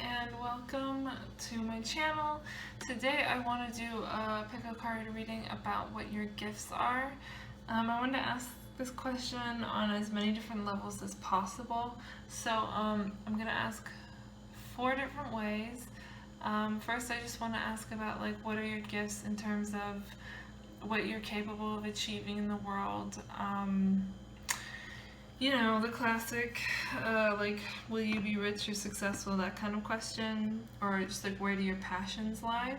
and welcome to my channel. Today I want to do a pick a card reading about what your gifts are. I wanted to ask this question on as many different levels as possible. So I'm going to ask 4 different ways. First, I just want to ask about what are your gifts in terms of what you're capable of achieving in the world. You know, the classic, will you be rich or successful, that kind of question, or just where do your passions lie?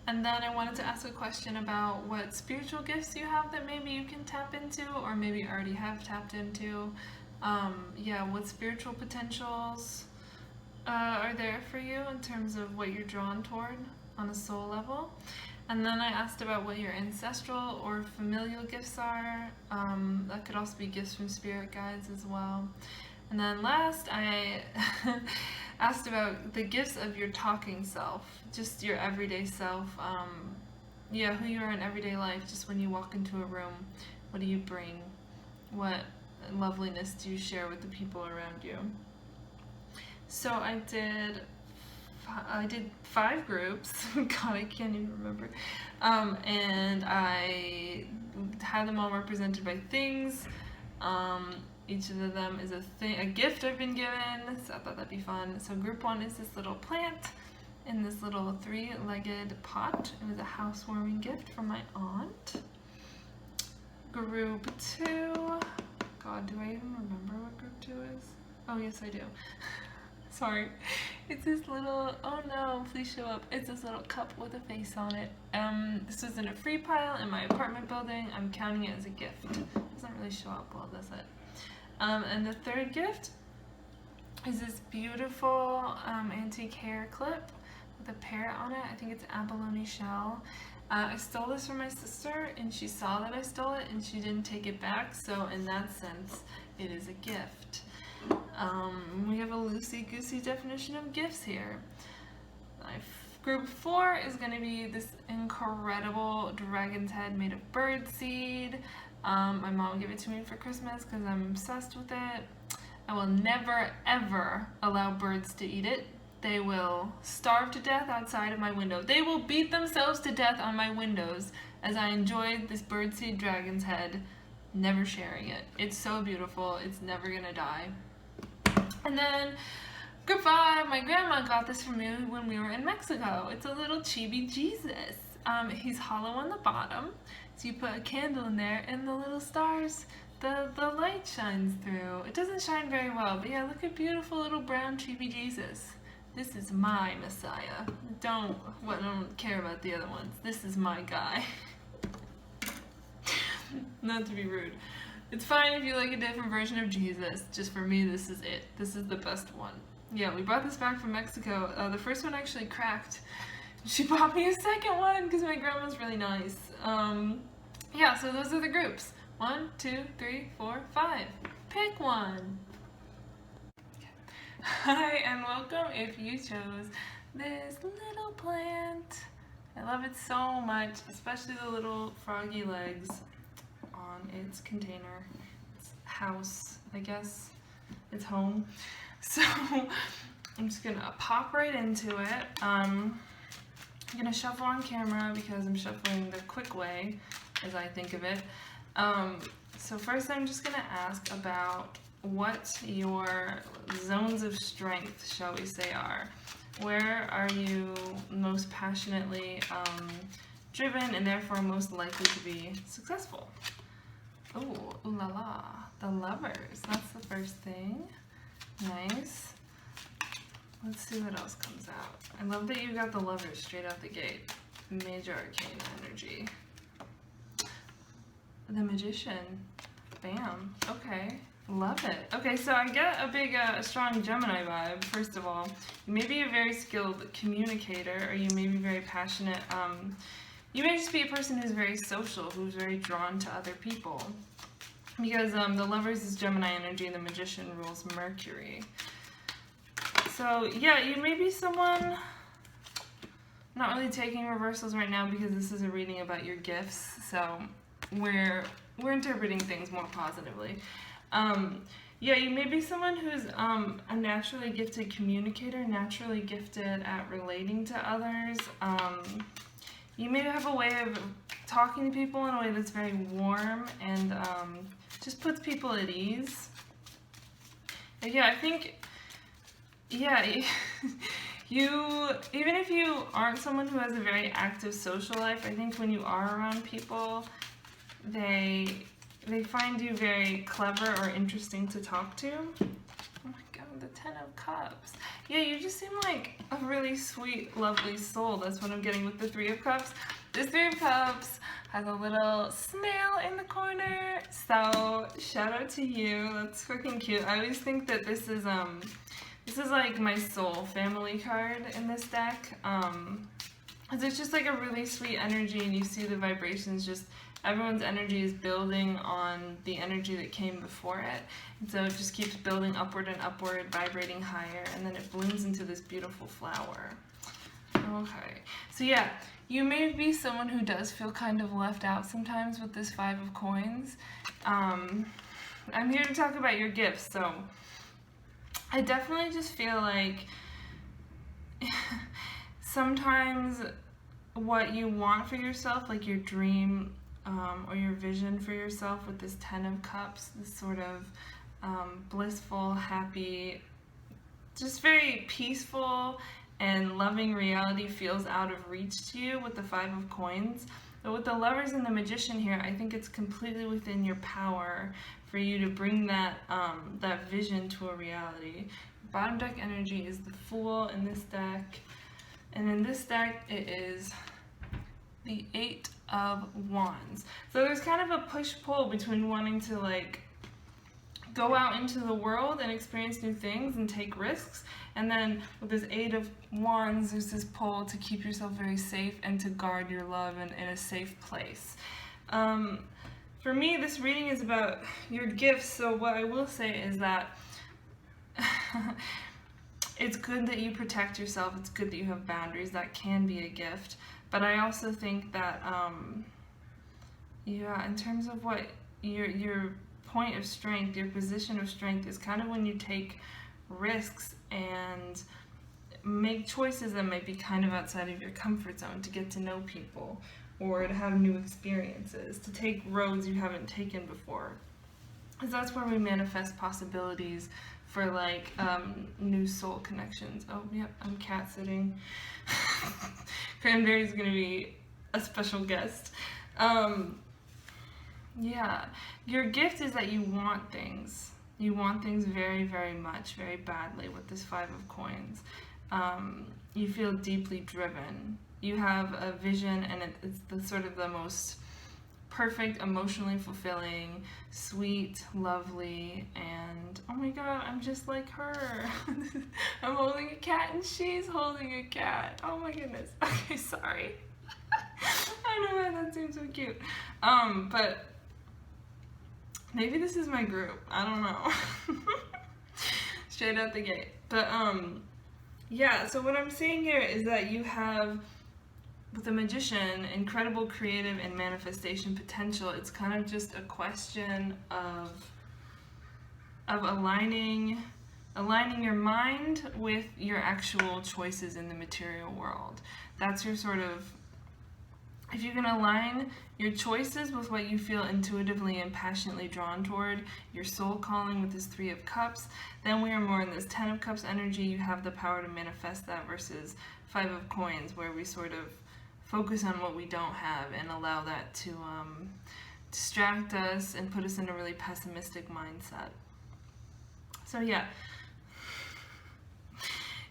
And then I wanted to ask a question about what spiritual gifts you have that maybe you can tap into, or maybe already have tapped into. What spiritual potentials are there for you in terms of what you're drawn toward on a soul level. And then I asked about what your ancestral or familial gifts are. That could also be gifts from spirit guides as well. And then last, I asked about the gifts of your talking self, just your everyday self. Who you are in everyday life, just when you walk into a room. What do you bring? What loveliness do you share with the people around you? So I did 5 groups. God, I can't even remember. And I had them all represented by things. Each of them is a gift I've been given, so I thought that'd be fun. So group 1 is this little plant in this little 3-legged pot. It was a housewarming gift from my aunt. Group 2, God, do I even remember what group 2 is? Oh, yes, I do. Sorry. It's this little, oh no, please show up. It's this little cup with a face on it. This was in a free pile in my apartment building. I'm counting it as a gift. It doesn't really show up well, does it? And the 3rd gift is this beautiful antique hair clip with a parrot on it. I think it's abalone shell. I stole this from my sister, and she saw that I stole it, and she didn't take it back, so in that sense, it is a gift. We have a loosey-goosey definition of gifts here. Group 4 is going to be this incredible dragon's head made of birdseed. My mom gave it to me for Christmas because I'm obsessed with it. I will never, ever allow birds to eat it. They will starve to death outside of my window. They will beat themselves to death on my windows as I enjoy this birdseed dragon's head, never sharing it. It's so beautiful. It's never going to die. And then group 5, my grandma got this for me when we were in Mexico. It's a little chibi Jesus. He's hollow on the bottom, so you put a candle in there and the little stars, the light shines through. It doesn't shine very well, but yeah, look at beautiful little brown chibi Jesus. This is my Messiah. Don't care about the other ones. This is my guy. Not to be rude. It's fine if you like a different version of Jesus. Just for me, this is it. This is the best one. Yeah, we brought this back from Mexico. The first one actually cracked. She bought me a second one because my grandma's really nice. So those are the groups. 1, 2, 3, 4, 5. Pick one. Okay. Hi and welcome if you chose this little plant. I love it so much, especially the little froggy legs on its container, its house, I guess, its home. So I'm just gonna pop right into it. I'm gonna shuffle on camera because I'm shuffling the quick way as I think of it. So first I'm just gonna ask about what your zones of strength, shall we say, are. Where are you most passionately driven and therefore most likely to be successful? Oh, ooh la la, the lovers, that's the first thing. Nice. Let's see what else comes out. I love that you got the lovers straight out the gate. Major arcane energy. The magician. Bam. Okay. Love it. Okay, so I get a big, strong Gemini vibe, first of all. You may be a very skilled communicator, or you may be very passionate. You may just be a person who's very social, who's very drawn to other people. Because the lovers is Gemini energy and the magician rules Mercury. So yeah, you may be someone, not really taking reversals right now because this is a reading about your gifts, so we're interpreting things more positively. Yeah, you may be someone who's a naturally gifted communicator, naturally gifted at relating to others. You may have a way of talking to people in a way that's very warm and just puts people at ease. But yeah, I think, yeah, you, even if you aren't someone who has a very active social life, I think when you are around people, they find you very clever or interesting to talk to. Oh my god, the 10 of Cups. Yeah, you just seem like a really sweet, lovely soul. That's what I'm getting with the 3 of Cups. This 3 of Cups has a little snail in the corner. So, shout out to you. That's freaking cute. I always think that this is like my soul family card in this deck. It's just like a really sweet energy, and you see the vibrations just, everyone's energy is building on the energy that came before it. And so it just keeps building upward and upward, vibrating higher, and then it blooms into this beautiful flower. Okay, so yeah, you may be someone who does feel kind of left out sometimes with this 5 of Coins. I'm here to talk about your gifts, so I definitely just feel like sometimes what you want for yourself, like your dream or your vision for yourself with this 10 of Cups, this sort of blissful, happy, just very peaceful and loving reality feels out of reach to you with the 5 of Coins. But with the Lovers and the Magician here, I think it's completely within your power for you to bring that that vision to a reality. Bottom deck energy is the Fool in this deck, and in this deck it is the 8 of Wands. So there's kind of a push-pull between wanting to like go out into the world and experience new things and take risks, and then with this 8 of Wands there's this pull to keep yourself very safe and to guard your love in a safe place. For me, this reading is about your gifts, so what I will say is that it's good that you protect yourself, it's good that you have boundaries, that can be a gift, but I also think that, yeah, in terms of what your point of strength, your position of strength is kind of when you take risks and make choices that might be kind of outside of your comfort zone to get to know people or to have new experiences, to take roads you haven't taken before. Because that's where we manifest possibilities for like new soul connections. Oh, yep, I'm cat sitting. Cranberry's gonna be a special guest. Yeah, your gift is that you want things. You want things very, very much, very badly with this 5 of Coins. You feel deeply driven. You have a vision, and it's the sort of the most perfect, emotionally fulfilling, sweet, lovely, and oh my god, I'm just like her. I'm holding a cat and she's holding a cat. Oh my goodness. Okay, sorry. I don't know why that seems so cute. But maybe this is my group. I don't know. Straight out the gate. But yeah, so what I'm seeing here is that you have, with the Magician, incredible creative and manifestation potential. It's kind of just a question of aligning your mind with your actual choices in the material world. That's your sort of, if you can align your choices with what you feel intuitively and passionately drawn toward, your soul calling with this 3 of Cups, then we are more in this 10 of Cups energy. You have the power to manifest that versus 5 of Coins, where we sort of focus on what we don't have and allow that to distract us and put us in a really pessimistic mindset. So yeah,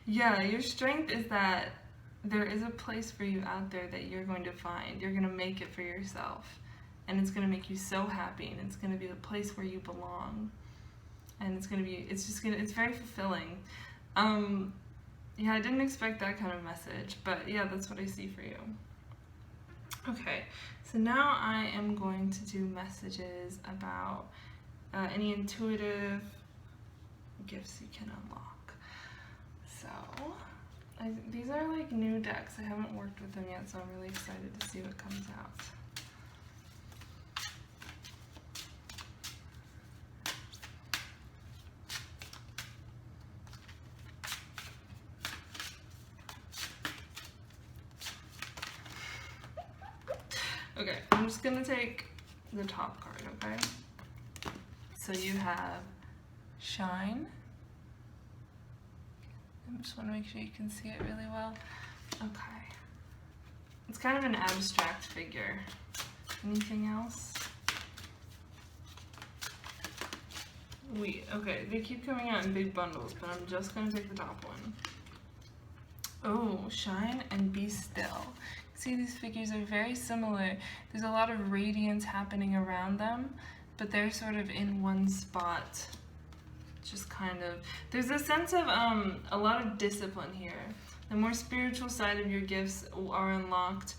your strength is that there is a place for you out there that you're going to find. You're going to make it for yourself, and it's going to make you so happy, and it's going to be the place where you belong, and it's very fulfilling. Yeah, I didn't expect that kind of message, but yeah, that's what I see for you. Okay, so now I am going to do messages about any intuitive gifts you can unlock. So, these are like new decks. I haven't worked with them yet, so I'm really excited to see what comes out. Okay, I'm just gonna take the top card, okay? So you have Shine. I just want to make sure you can see it really well. Okay. It's kind of an abstract figure. Anything else? Okay, they keep coming out in big bundles, but I'm just gonna take the top one. Oh, Shine and Be Still. See, these figures are very similar. There's a lot of radiance happening around them, but they're sort of in one spot. Just kind of, there's a sense of a lot of discipline here. The more spiritual side of your gifts are unlocked.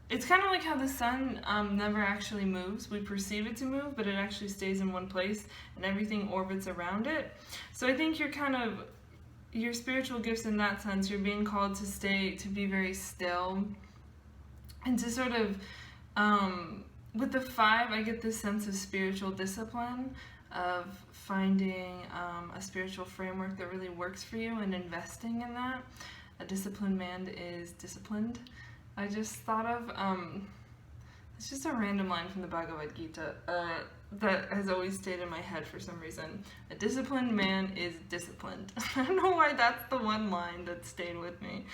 It's kind of like how the sun never actually moves. We perceive it to move, but it actually stays in one place and everything orbits around it. So I think you're kind of, your spiritual gifts in that sense, you're being called to be very still and to sort of, with the 5, I get this sense of spiritual discipline, of finding a spiritual framework that really works for you and investing in that. A disciplined man is disciplined. I just thought of, it's just a random line from the Bhagavad Gita that has always stayed in my head for some reason. A disciplined man is disciplined. I don't know why that's the one line that stayed with me.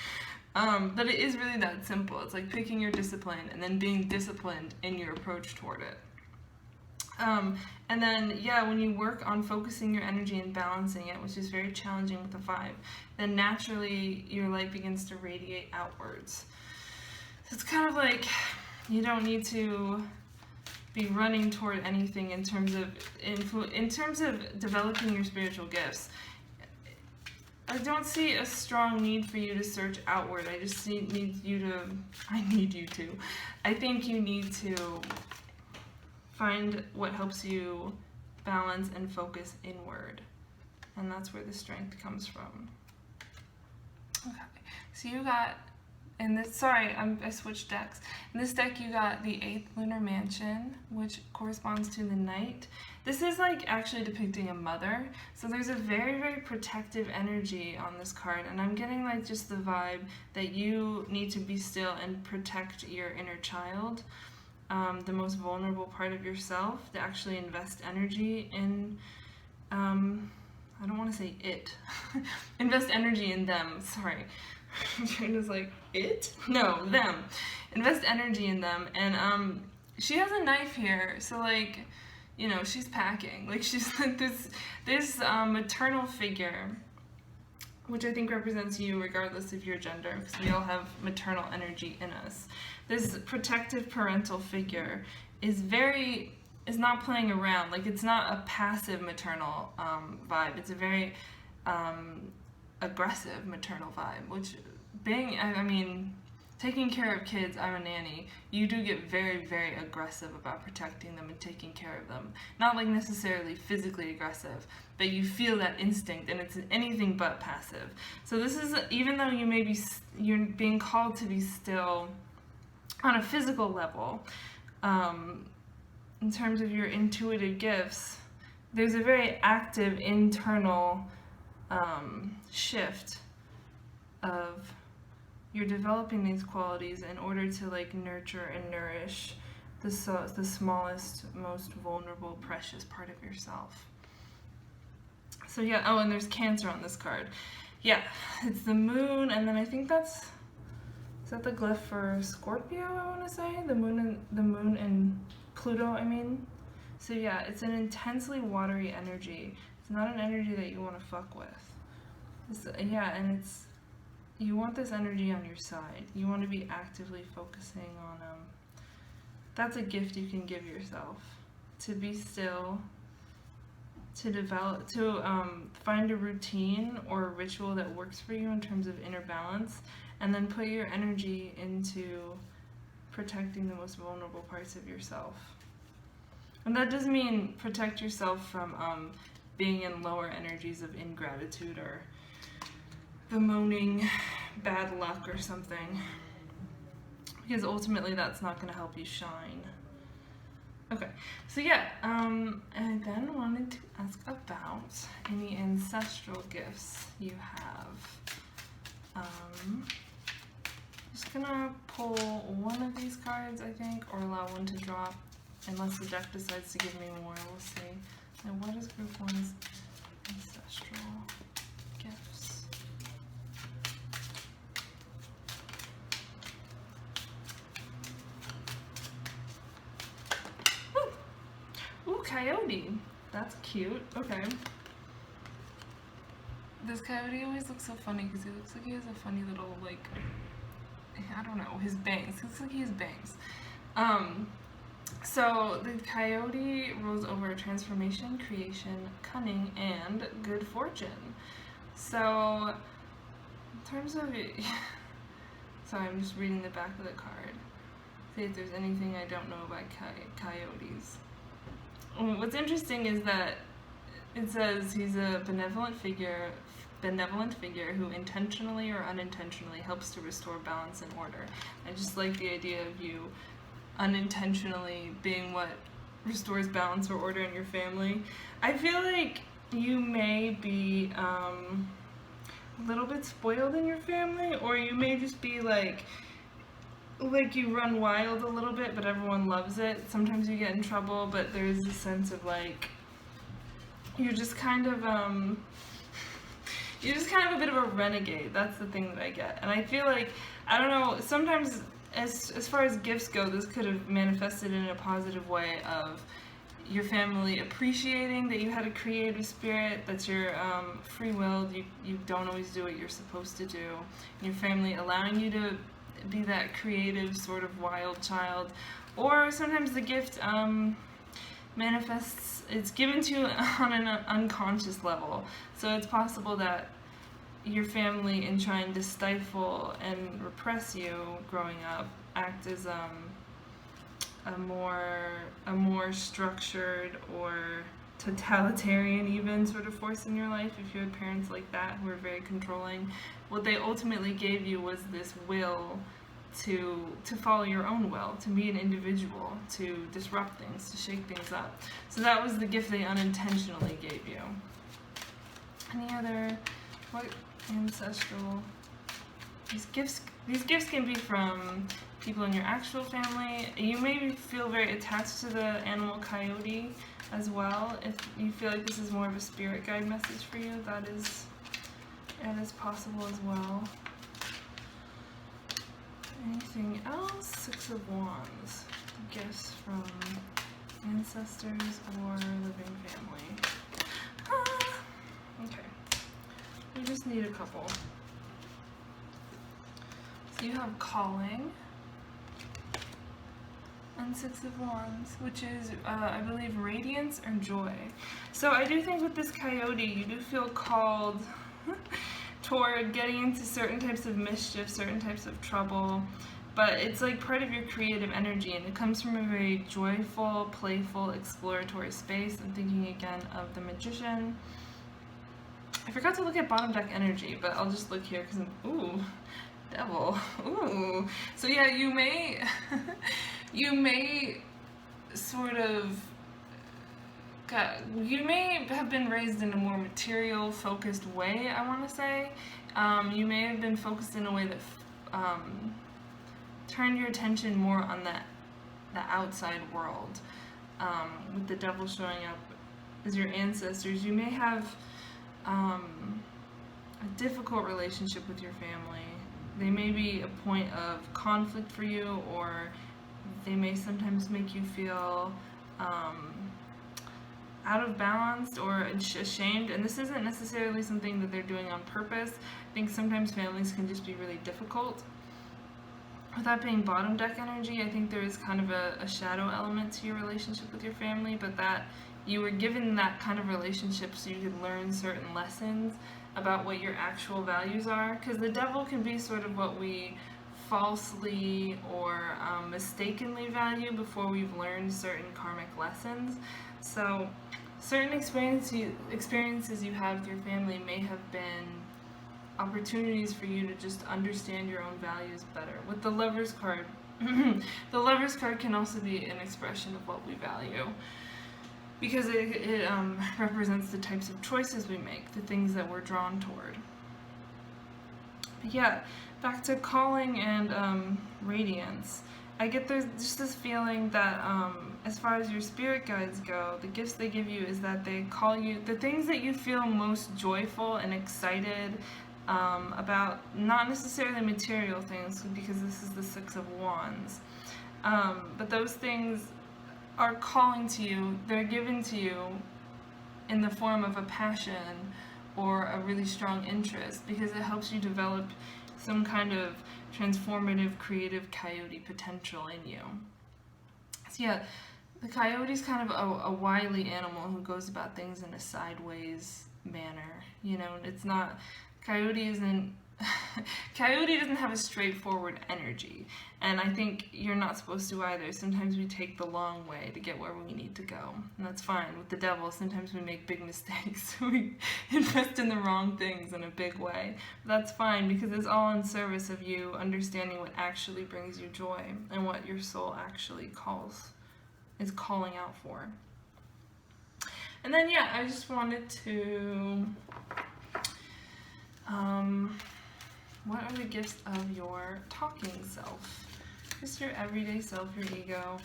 But it is really that simple. It's like picking your discipline and then being disciplined in your approach toward it. And then, yeah, when you work on focusing your energy and balancing it, which is very challenging with the 5, then naturally your light begins to radiate outwards. So it's kind of like you don't need to be running toward anything in terms of developing your spiritual gifts. I don't see a strong need for you to search outward. I just need you to. I think you need to find what helps you balance and focus inward. And that's where the strength comes from. Okay, so you got, in this, sorry, I switched decks. In this deck you got the 8th Lunar Mansion, which corresponds to the Knight. This is like actually depicting a mother, so there's a very, very protective energy on this card, and I'm getting like just the vibe that you need to be still and protect your inner child. The most vulnerable part of yourself, to actually invest energy in, I don't want to say it, invest energy in them, sorry. I'm trying to like, it? No, them. Invest energy in them, and she has a knife here, so like, you know, she's packing. Like, she's like this maternal figure, which I think represents you regardless of your gender, because we all have maternal energy in us. This protective parental figure is not playing around. Like, it's not a passive maternal vibe. It's a very aggressive maternal vibe, which taking care of kids, I'm a nanny, you do get very, very aggressive about protecting them and taking care of them. Not like necessarily physically aggressive, but you feel that instinct, and it's anything but passive. So this is, even though you're being called to be still on a physical level, in terms of your intuitive gifts, there's a very active internal shift of you're developing these qualities in order to like nurture and nourish the smallest, most vulnerable, precious part of yourself. So yeah, oh, and there's Cancer on this card. Yeah, it's the moon, and then I think is that the glyph for Scorpio, I want to say? The moon and Pluto, I mean. So yeah, it's an intensely watery energy. It's not an energy that you want to fuck with. And you want this energy on your side. You want to be actively focusing on, that's a gift you can give yourself. To be still, to develop, to find a routine or a ritual that works for you in terms of inner balance, and then put your energy into protecting the most vulnerable parts of yourself. And that doesn't mean protect yourself from being in lower energies of ingratitude or bemoaning bad luck or something, because ultimately that's not going to help you shine. Okay, so yeah, I then wanted to ask about any ancestral gifts you have. Just gonna pull one of these cards, I think, or allow one to drop, unless the deck decides to give me more. We'll see. Now, what is Group 1's ancestral gifts? Ooh, coyote. That's cute. Okay. This coyote always looks so funny because he looks like he has a funny little, like, I don't know, his bangs. He looks like he has bangs. So the coyote rules over transformation, creation, cunning, and good fortune. So in terms of it, sorry, I'm just reading the back of the card. See if there's anything I don't know about coyotes. What's interesting is that it says he's a benevolent figure who intentionally or unintentionally helps to restore balance and order. I just like the idea of you unintentionally being what restores balance or order in your family. I feel like you may be a little bit spoiled in your family, or you may just be like you run wild a little bit, but everyone loves it. Sometimes you get in trouble, but there's a sense of like you're just kind of a bit of a renegade. That's the thing that I get. And I feel like, I don't know, sometimes as far as gifts go, this could have manifested in a positive way of your family appreciating that you had a creative spirit, that you're free-willed, you don't always do what you're supposed to do, and your family allowing you to be that creative sort of wild child. Or sometimes the gift manifests, it's given to you on an unconscious level. So it's possible that your family, in trying to stifle and repress you growing up, act as a more structured or totalitarian even sort of force in your life. If you had parents like that who were very controlling, what they ultimately gave you was this will to follow your own will, to be an individual, to disrupt things, to shake things up. So that was the gift they unintentionally gave you. Any other, what ancestral, these gifts can be from people in your actual family. You may feel very attached to the animal coyote as well. If you feel like this is more of a spirit guide message for you, that is possible as well. Anything else? Six of Wands. Gifts from ancestors or living family. Okay. We just need a couple. So you have calling and Six of Wands, which is, I believe, radiance or joy. So I do think with this coyote, you do feel called toward getting into certain types of mischief, certain types of trouble, but it's like part of your creative energy, and it comes from a very joyful, playful, exploratory space. I'm thinking again of the Magician. I forgot to look at bottom deck energy, but I'll just look here because ooh, Devil. Ooh. So yeah, you may sort of you may have been raised in a more material focused way, I want to say. You may have been focused in a way that turned your attention more on the outside world. With the Devil showing up as your ancestors, you may have a difficult relationship with your family. They may be a point of conflict for you, or they may sometimes make you feel out of balance or ashamed, and this isn't necessarily something that they're doing on purpose. I think sometimes families can just be really difficult. With that being bottom deck energy, I think there is kind of a shadow element to your relationship with your family, but that you were given that kind of relationship so you could learn certain lessons about what your actual values are, because the Devil can be sort of what we falsely or mistakenly value before we've learned certain karmic lessons. So certain experiences you have with your family may have been opportunities for you to just understand your own values better. With the Lover's card, the Lover's card can also be an expression of what we value, because it represents the types of choices we make, the things that we're drawn toward. Yeah, back to calling and radiance. I get there's just this feeling that as far as your spirit guides go, the gifts they give you is that they call you, the things that you feel most joyful and excited about, not necessarily material things, because this is the Six of Wands, but those things are calling to you, they're given to you in the form of a passion or a really strong interest, because it helps you develop some kind of transformative, creative coyote potential in you. So yeah, the coyote is kind of a wily animal who goes about things in a sideways manner. You know, it's not, coyote doesn't have a straightforward energy, and I think you're not supposed to either. Sometimes we take the long way to get where we need to go, and that's fine. With the devil, sometimes we make big mistakes. We invest in the wrong things in a big way. But that's fine, because it's all in service of you understanding what actually brings you joy and what your soul actually is calling out for. And then yeah, I just wanted to what are the gifts of your talking self? Just your everyday self, your ego.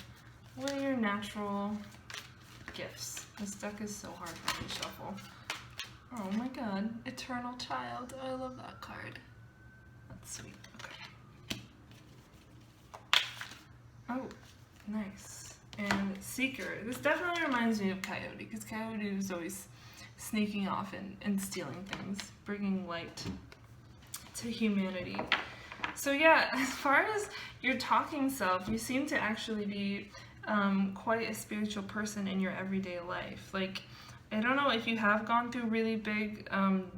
What are your natural gifts? This deck is so hard for me to shuffle. Oh my god. Eternal Child. Oh, I love that card. That's sweet. Okay. Oh, nice. And Seeker. This definitely reminds me of Coyote, because Coyote was always sneaking off and stealing things, bringing light to humanity. So yeah, as far as your talking self, you seem to actually be quite a spiritual person in your everyday life. Like, I don't know if you have gone through really big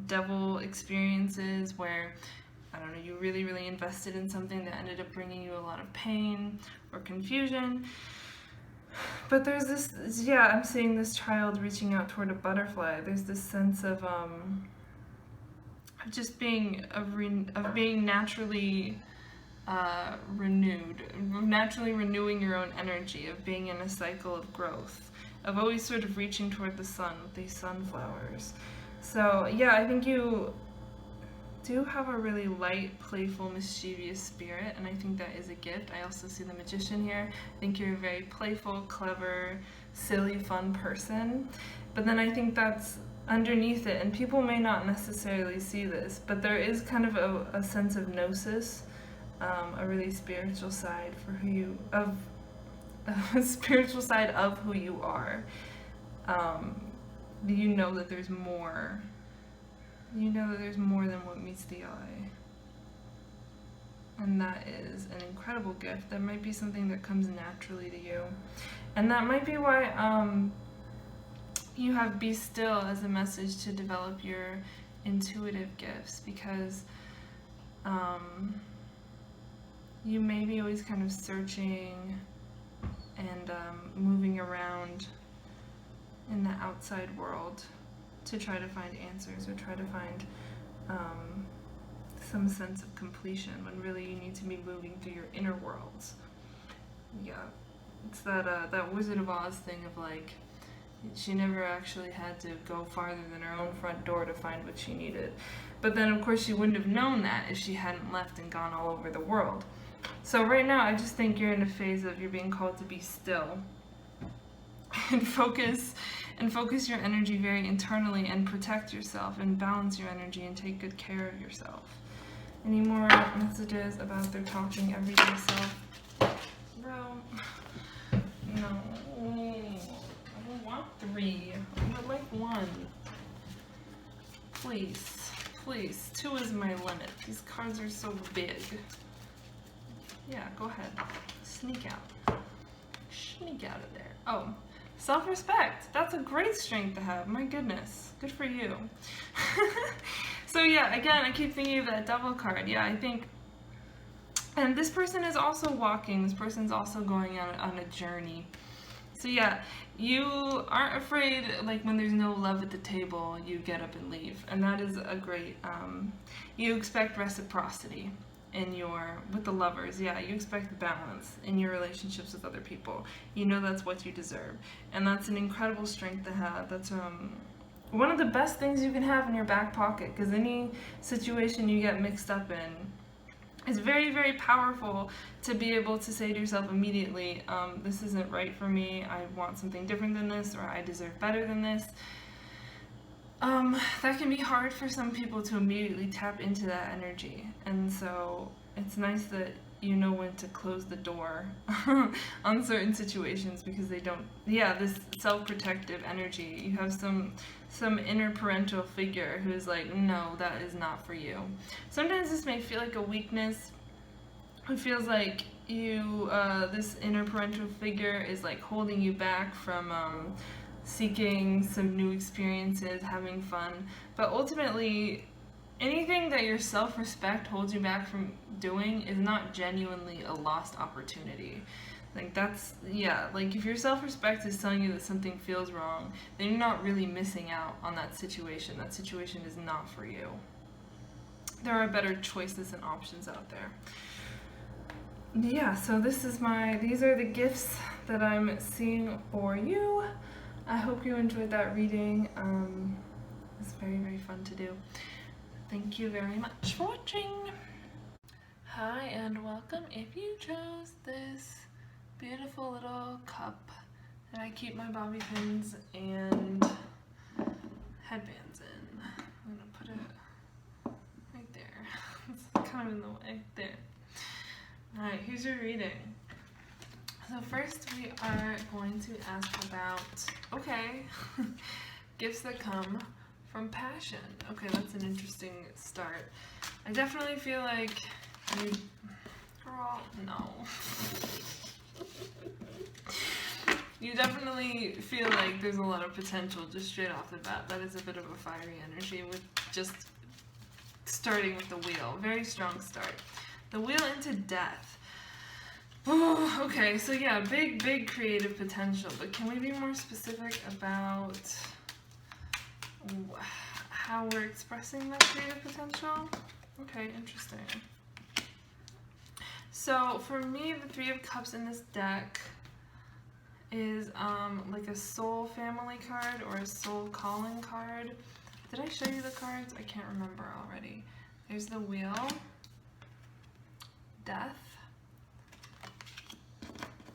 devil experiences where, I don't know, you really, really invested in something that ended up bringing you a lot of pain or confusion. But there's this, yeah, I'm seeing this child reaching out toward a butterfly. There's this sense of just being naturally renewed, naturally renewing your own energy, of being in a cycle of growth, of always sort of reaching toward the sun with these sunflowers. So yeah, I think you do have a really light, playful, mischievous spirit, and I think that is a gift. I also see the Magician here. I think you're a very playful, clever, silly, fun person. But then I think that's underneath it, and people may not necessarily see this, but there is kind of a sense of gnosis, a really spiritual side for who you, a spiritual side of who you are. You know that there's more. You know that there's more than what meets the eye. And that is an incredible gift. That might be something that comes naturally to you. And that might be why you have Be Still as a message to develop your intuitive gifts, because you may be always kind of searching and moving around in the outside world to try to find answers or try to find some sense of completion, when really you need to be moving through your inner worlds. Yeah, it's that Wizard of Oz thing of like, she never actually had to go farther than her own front door to find what she needed. But then of course she wouldn't have known that if she hadn't left and gone all over the world. So right now I just think you're in a phase of you're being called to be still and focus your energy very internally, and protect yourself and balance your energy and take good care of yourself. Any more messages about their talking everyday self? Bro, no. I don't want 3. I would like 1. Please, please. 2 is my limit. These cards are so big. Yeah, go ahead. Sneak out. Sneak out of there. Oh. Self-respect. That's a great strength to have. My goodness. Good for you. So yeah, again, I keep thinking of that Devil card. Yeah, I think, and this person is also walking. This person's also going on a journey. So yeah, you aren't afraid, like when there's no love at the table, you get up and leave. And that is a great, you expect reciprocity with the lovers. Yeah, you expect balance in your relationships with other people. You know that's what you deserve. And that's an incredible strength to have. That's one of the best things you can have in your back pocket, because any situation you get mixed up in, it's very, very powerful to be able to say to yourself immediately, this isn't right for me, I want something different than this, or I deserve better than this. That can be hard for some people to immediately tap into that energy, and so it's nice that you know when to close the door on certain situations, because they don't, this self-protective energy. You have some inner parental figure who's like, no, that is not for you. Sometimes this may feel like a weakness. It feels like you, this inner parental figure is like holding you back from seeking some new experiences, having fun. But ultimately, anything that your self-respect holds you back from doing is not genuinely a lost opportunity. Like that's, like if your self-respect is telling you that something feels wrong, then you're not really missing out on that situation. That situation is not for you. There are better choices and options out there. Yeah, so these are the gifts that I'm seeing for you. I hope you enjoyed that reading. It's very, very fun to do. Thank you very much for watching. Hi and welcome. If you chose this beautiful little cup that I keep my bobby pins and headbands in, I'm gonna put it right there. It's kind of in the way. There. Alright, here's your reading. So first we are going to ask about, gifts that come from passion. Okay, that's an interesting start. I definitely feel like you definitely feel like there's a lot of potential just straight off the bat. That is a bit of a fiery energy with just starting with the wheel. Very strong start. The wheel into death. Oh, okay, so yeah, big creative potential, but can we be more specific about how we're expressing that creative potential? Okay, interesting. So for me, the Three of Cups in this deck is like a soul family card or a soul calling card. Did I show you the cards? I can't remember already. There's the wheel, death,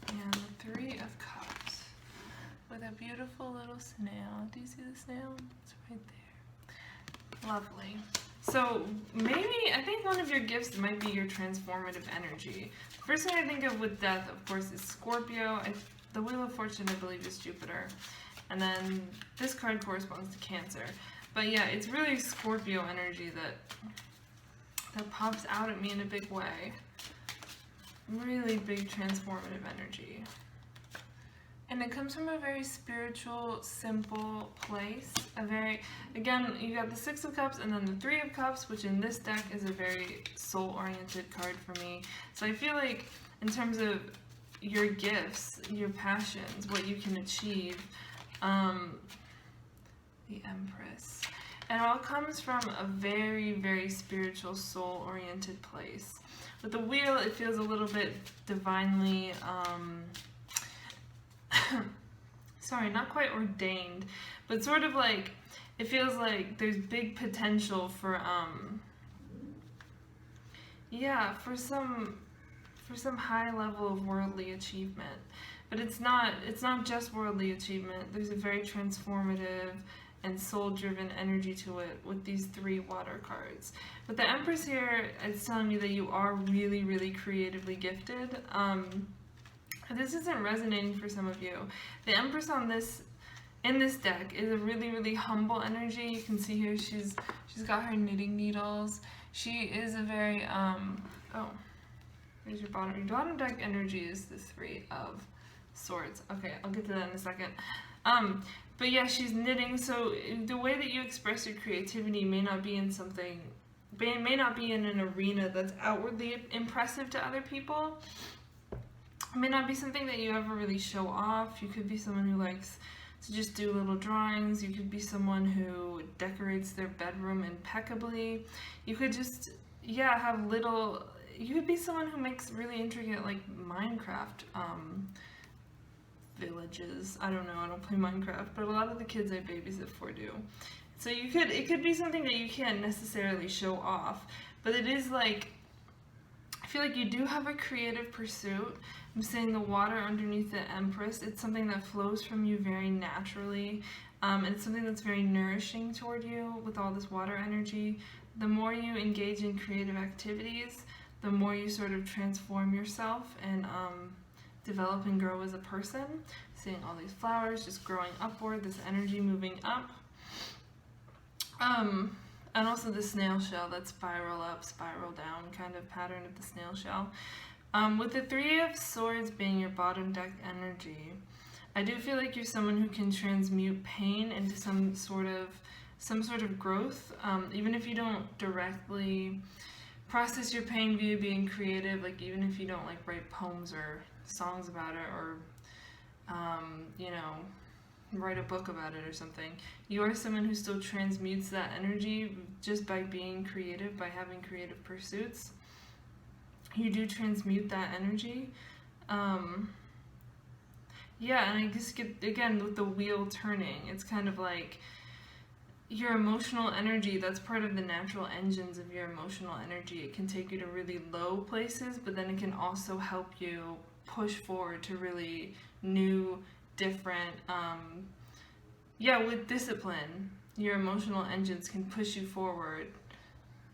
and the Three of Cups with a beautiful little snail. Do you see the snail? It's right there. Lovely. So maybe, I think one of your gifts might be your transformative energy. The first thing I think of with death, of course, is Scorpio. The Wheel of Fortune, I believe, is Jupiter. And then this card corresponds to Cancer. But yeah, it's really Scorpio energy that pops out at me in a big way. Really big transformative energy. And it comes from a very spiritual, simple place. Again, you got the Six of Cups and then the Three of Cups, which in this deck is a very soul-oriented card for me. So I feel like in terms of your gifts, your passions, what you can achieve, the Empress. And it all comes from a very, very spiritual, soul-oriented place. With the wheel, it feels a little bit divinely, sorry, not quite ordained, but sort of like, it feels like there's big potential for, for some high level of worldly achievement. But it's not just worldly achievement. There's a very transformative and soul-driven energy to it with these three water cards. With the Empress here, it's telling me that you are really, really creatively gifted. This isn't resonating for some of you. The Empress in this deck is a really, really humble energy. You can see here she's got her knitting needles. She is a very here's your bottom. Your bottom deck energy is the Three of Swords. Okay, I'll get to that in a second. But yeah, she's knitting, so the way that you express your creativity may not be in an arena that's outwardly impressive to other people. It may not be something that you ever really show off. You could be someone who likes to just do little drawings. You could be someone who decorates their bedroom impeccably. You could just, you could be someone who makes really intricate, like, Minecraft villages. I don't know, I don't play Minecraft, but a lot of the kids I babysit for do. So it could be something that you can't necessarily show off, but it is like, I feel like you do have a creative pursuit. I'm saying the water underneath the Empress, it's something that flows from you very naturally, and it's something that's very nourishing toward you with all this water energy. The more you engage in creative activities, the more you sort of transform yourself and develop and grow as a person. Seeing all these flowers just growing upward, this energy moving up. And also the snail shell, that spiral up, spiral down kind of pattern of the snail shell. With the Three of Swords being your bottom deck energy, I do feel like you're someone who can transmute pain into some sort of growth, even if you don't directly process your pain via being creative, like even if you don't like write poems or songs about it, or you know, write a book about it or something. You are someone who still transmutes that energy just by being creative, by having creative pursuits. You do transmute that energy. Yeah, and I just get, again, with the wheel turning, it's kind of like your emotional energy, that's part of the natural engines of your emotional energy. It can take you to really low places, but then it can also help you push forward to really new, different, with discipline. Your emotional engines can push you forward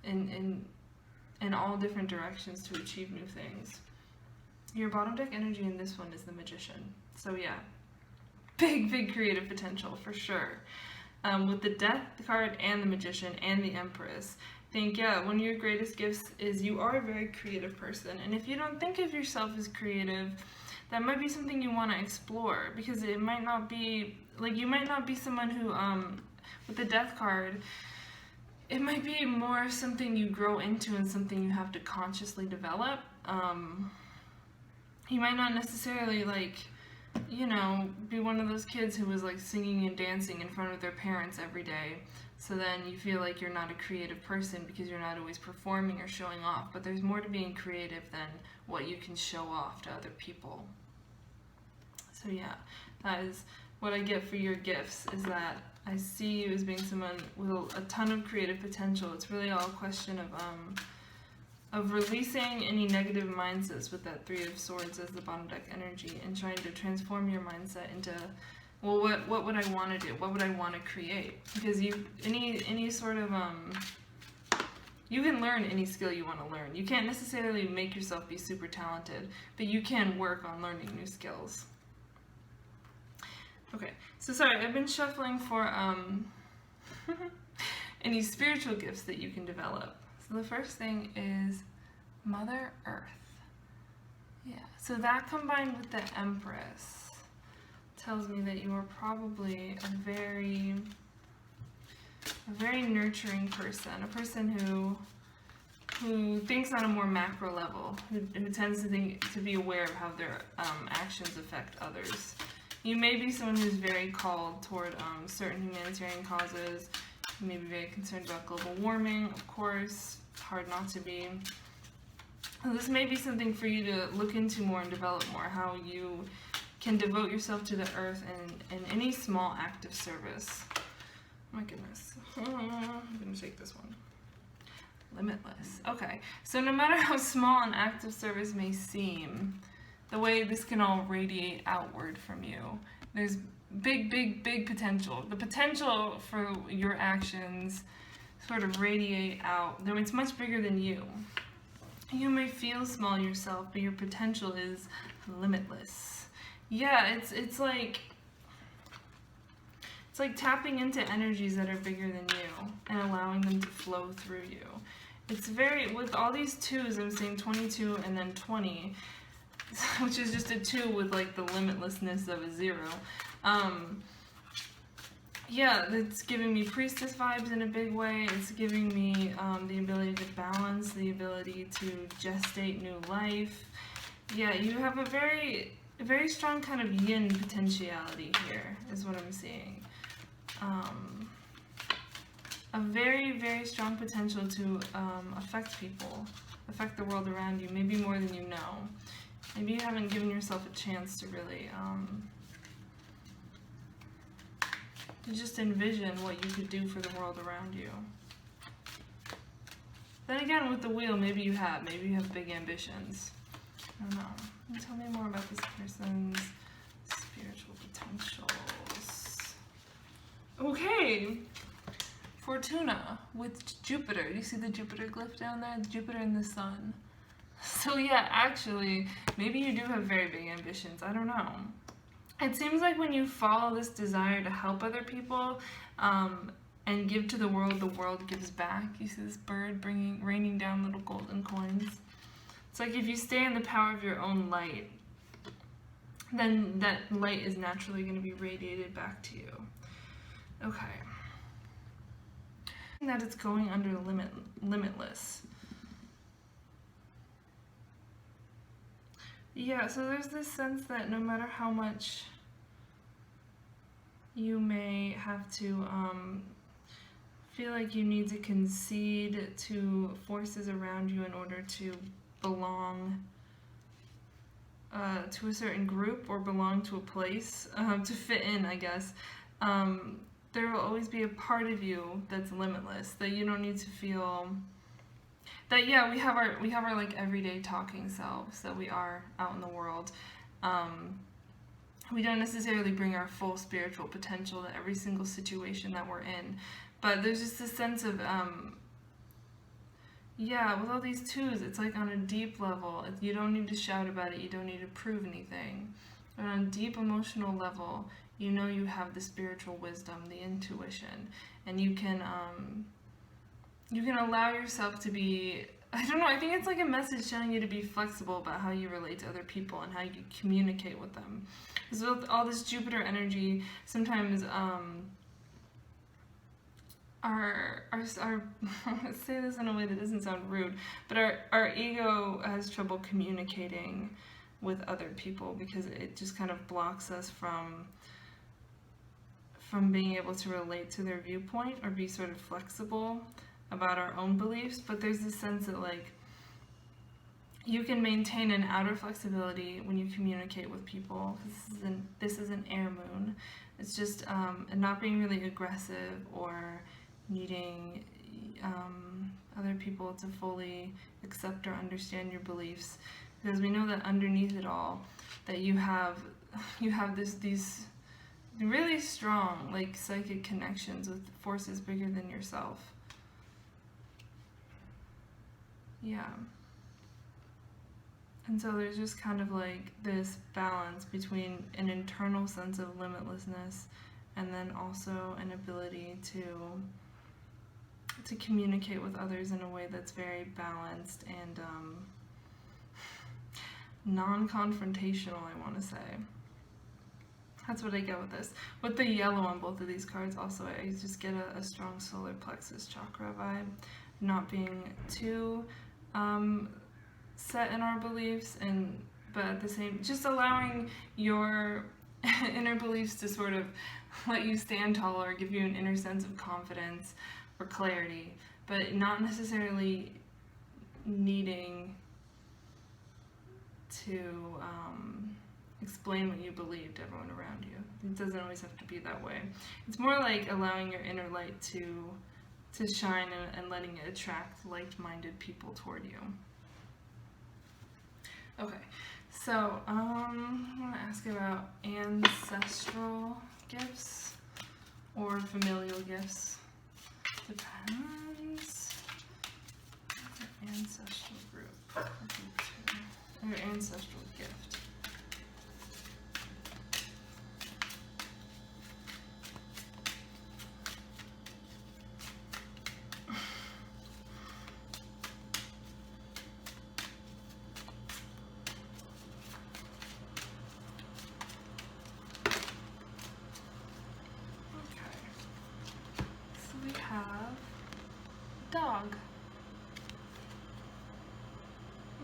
in all different directions to achieve new things. Your bottom deck energy in this one is the Magician. So yeah, big creative potential for sure. With the Death card and the Magician and the Empress, I think, one of your greatest gifts is you are a very creative person. And if you don't think of yourself as creative, that might be something you want to explore, because it might not be, like, you might not be someone who, with the Death card, it might be more something you grow into and something you have to consciously develop. You might not necessarily, like, you know, be one of those kids who was like singing and dancing in front of their parents every day. So then you feel like you're not a creative person because you're not always performing or showing off. But there's more to being creative than what you can show off to other people. So yeah, that is what I get for your gifts, is that I see you as being someone with a ton of creative potential. It's really all a question of releasing any negative mindsets with that Three of Swords as the bottom deck energy, and trying to transform your mindset into, well, what would I want to do? What would I want to create? Because any sort of, you can learn any skill you want to learn. You can't necessarily make yourself be super talented, but you can work on learning new skills. Okay, so sorry, I've been shuffling for any spiritual gifts that you can develop. So the first thing is Mother Earth. Yeah, so that combined with the Empress tells me that you are probably a very nurturing person, a person who thinks on a more macro level, who tends to be aware of how their actions affect others. You may be someone who's very called toward certain humanitarian causes. You may be very concerned about global warming, of course. Hard not to be. This may be something for you to look into more and develop more, how you can devote yourself to the earth in any small act of service. Oh my goodness. I'm going to take this one. Limitless. Okay, so no matter how small an act of service may seem, the way this can all radiate outward from you, there's big potential. The potential for your actions sort of radiate out. I mean, it's much bigger than you. You may feel small yourself, but your potential is limitless. Yeah, it's like tapping into energies that are bigger than you and allowing them to flow through you. It's very, with all these twos, I'm seeing 22 and then 20, which is just a 2 with like the limitlessness of a 0. Yeah, it's giving me priestess vibes in a big way. It's giving me the ability to balance, the ability to gestate new life. Yeah, you have a very strong kind of yin potentiality here, is what I'm seeing. A very strong potential to affect people, affect the world around you, maybe more than you know. Maybe you haven't given yourself a chance to really to just envision what you could do for the world around you. Then again, with the wheel, maybe you have big ambitions. I don't know. Tell me more about this person's spiritual potentials. Okay. Fortuna with Jupiter. You see the Jupiter glyph down there? Jupiter and the sun. So yeah, actually, maybe you do have very big ambitions. I don't know. It seems like when you follow this desire to help other people and give to the world gives back. You see this bird raining down little golden coins. It's like if you stay in the power of your own light, then that light is naturally going to be radiated back to you. Okay. That it's going under limitless. Yeah, so there's this sense that no matter how much you may have to feel like you need to concede to forces around you in order to belong to a certain group or belong to a place, to fit in, I guess, there will always be a part of you that's limitless, that you don't need to feel that, yeah, we have our like everyday talking selves that we are out in the world. We don't necessarily bring our full spiritual potential to every single situation that we're in, but there's just this sense of yeah, with all these twos, it's like on a deep level. You don't need to shout about it, you don't need to prove anything. But on a deep emotional level, you know you have the spiritual wisdom, the intuition, and you can allow yourself to be, I don't know, I think it's like a message telling you to be flexible about how you relate to other people and how you communicate with them. Because with all this Jupiter energy, sometimes our let's say this in a way that doesn't sound rude, but our ego has trouble communicating with other people because it just kind of blocks us from being able to relate to their viewpoint or be sort of flexible about our own beliefs. But there's this sense that like you can maintain an outer flexibility when you communicate with people. This is an air moon. It's just not being really aggressive or needing other people to fully accept or understand your beliefs, because we know that underneath it all that you have these really strong like psychic connections with forces bigger than yourself. Yeah. And so there's just kind of like this balance between an internal sense of limitlessness and then also an ability to communicate with others in a way that's very balanced and non-confrontational, I want to say. That's what I get with this. With the yellow on both of these cards also, I just get a strong solar plexus chakra vibe. Not being too set in our beliefs, but at the same, just allowing your inner beliefs to sort of let you stand taller, give you an inner sense of confidence or clarity, but not necessarily needing to explain what you believe to everyone around you. It doesn't always have to be that way. It's more like allowing your inner light to shine and letting it attract like-minded people toward you. Okay, so I want to ask about ancestral gifts or familial gifts. Depends. Your ancestral group. Your ancestral gift. Dog.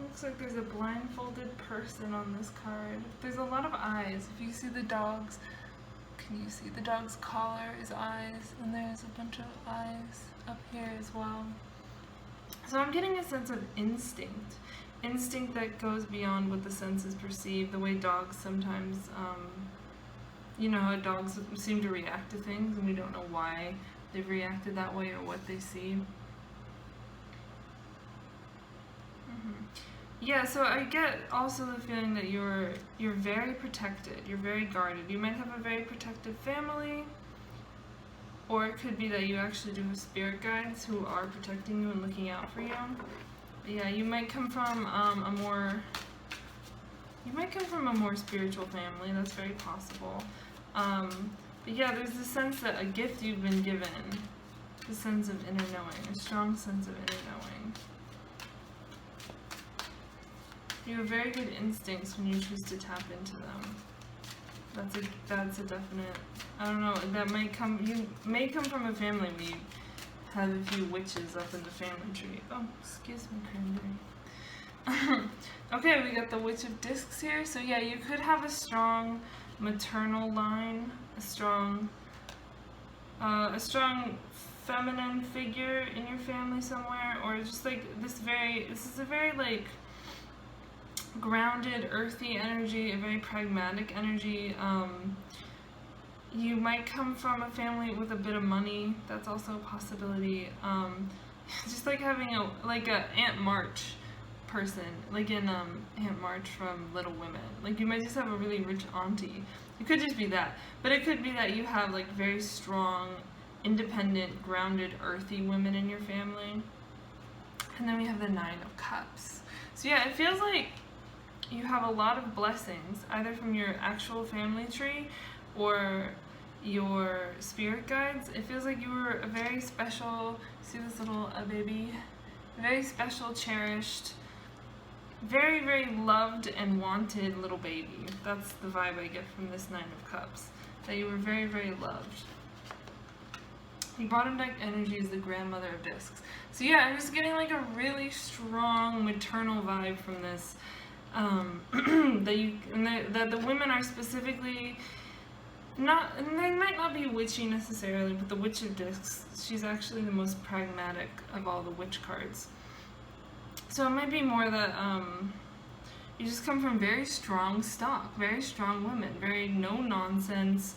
Looks like there's a blindfolded person on this card. There's a lot of eyes. If you see the dogs, can you see the dog's collar is eyes, and there's a bunch of eyes up here as well. So I'm getting a sense of instinct. Instinct that goes beyond what the senses perceive, the way dogs sometimes you know how dogs seem to react to things and we don't know why they've reacted that way or what they see. Yeah, so I get also the feeling that you're very protected, you're very guarded. You might have a very protective family, or it could be that you actually do have spirit guides who are protecting you and looking out for you. But yeah, you might come from a more spiritual family. That's very possible. But yeah, there's this sense that a gift you've been given, the sense of inner knowing, a strong sense of inner knowing. You have very good instincts when you choose to tap into them. That's a definite. I don't know. That might come. You may come from a family where you have a few witches up in the family tree. Oh, excuse me, cranberry. Okay, we got the Witch of Discs here. So yeah, you could have a strong maternal line, a strong feminine figure in your family somewhere, or just like this is a very like grounded, earthy energy, a very pragmatic energy. You might come from a family with a bit of money. That's also a possibility. Just like having a Aunt March person, like in Aunt March from Little Women. Like you might just have a really rich auntie. It could just be that, but it could be that you have like very strong, independent, grounded, earthy women in your family. And then we have the Nine of Cups. So yeah, it feels like you have a lot of blessings, either from your actual family tree or your spirit guides. It feels like you were a very special, see this little baby? Very special, cherished, very, very loved and wanted little baby. That's the vibe I get from this Nine of Cups, that you were very, very loved. The bottom deck energy is the grandmother of discs. So yeah, I'm just getting like a really strong maternal vibe from this. That the women are specifically not, and they might not be witchy necessarily, but the Witch of Discs, she's actually the most pragmatic of all the witch cards. So it might be more that you just come from very strong stock, very strong women, very no-nonsense,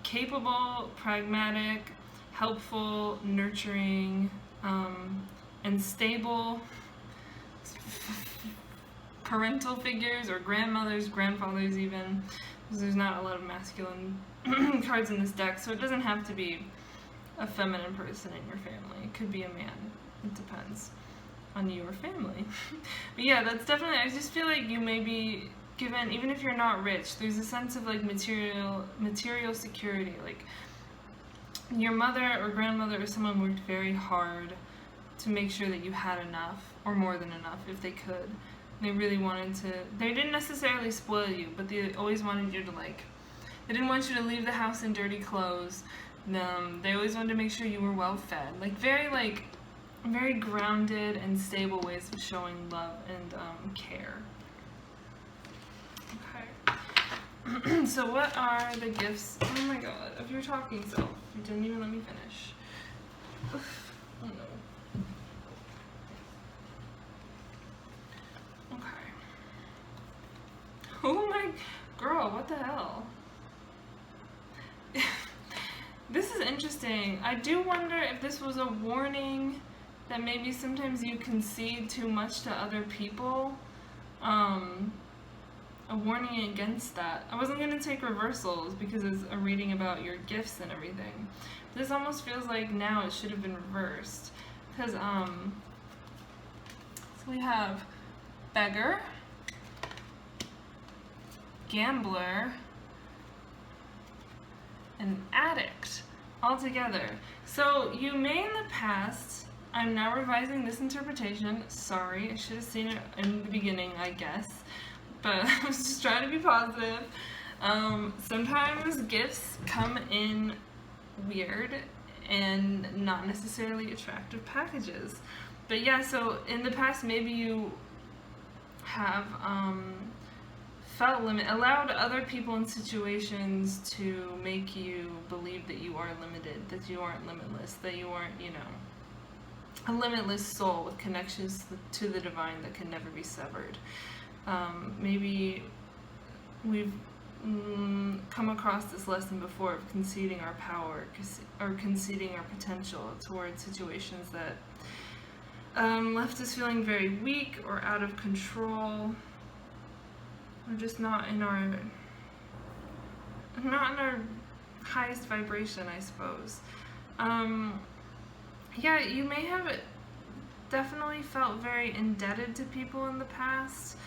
capable, pragmatic, helpful, nurturing, and stable parental figures, or grandmothers, grandfathers even, because there's not a lot of masculine cards in this deck, so it doesn't have to be a feminine person in your family. It could be a man. It depends on your family. But yeah, that's definitely, I just feel like you may be given, even if you're not rich, there's a sense of like material security. Like your mother or grandmother or someone worked very hard to make sure that you had enough, or more than enough if they could. They really wanted to, they didn't necessarily spoil you, but they always wanted you to like, they didn't want you to leave the house in dirty clothes. They always wanted to make sure you were well fed. Like very grounded and stable ways of showing love and care. Okay. So what are the gifts, oh my god, of your talking self? You didn't even let me finish. Oof. Oh no. Oh my girl, what the hell? This is interesting. I do wonder if this was a warning that maybe sometimes you concede too much to other people. A warning against that. I wasn't going to take reversals because it's a reading about your gifts and everything. This almost feels like now it should have been reversed. Because, so we have beggar, gambler, and addict all together. So you may in the past, I'm now revising this interpretation, sorry, I should have seen it in the beginning, I guess, but I was just trying to be positive. Sometimes gifts come in weird and not necessarily attractive packages. But yeah, so in the past maybe you have allowed other people in situations to make you believe that you are limited, that you aren't limitless, that you aren't, you know, a limitless soul with connections to the divine that can never be severed. Maybe come across this lesson before of conceding our power or conceding our potential towards situations that left us feeling very weak or out of control, or just not in our highest vibration, I suppose. Yeah, you may have definitely felt very indebted to people in the past.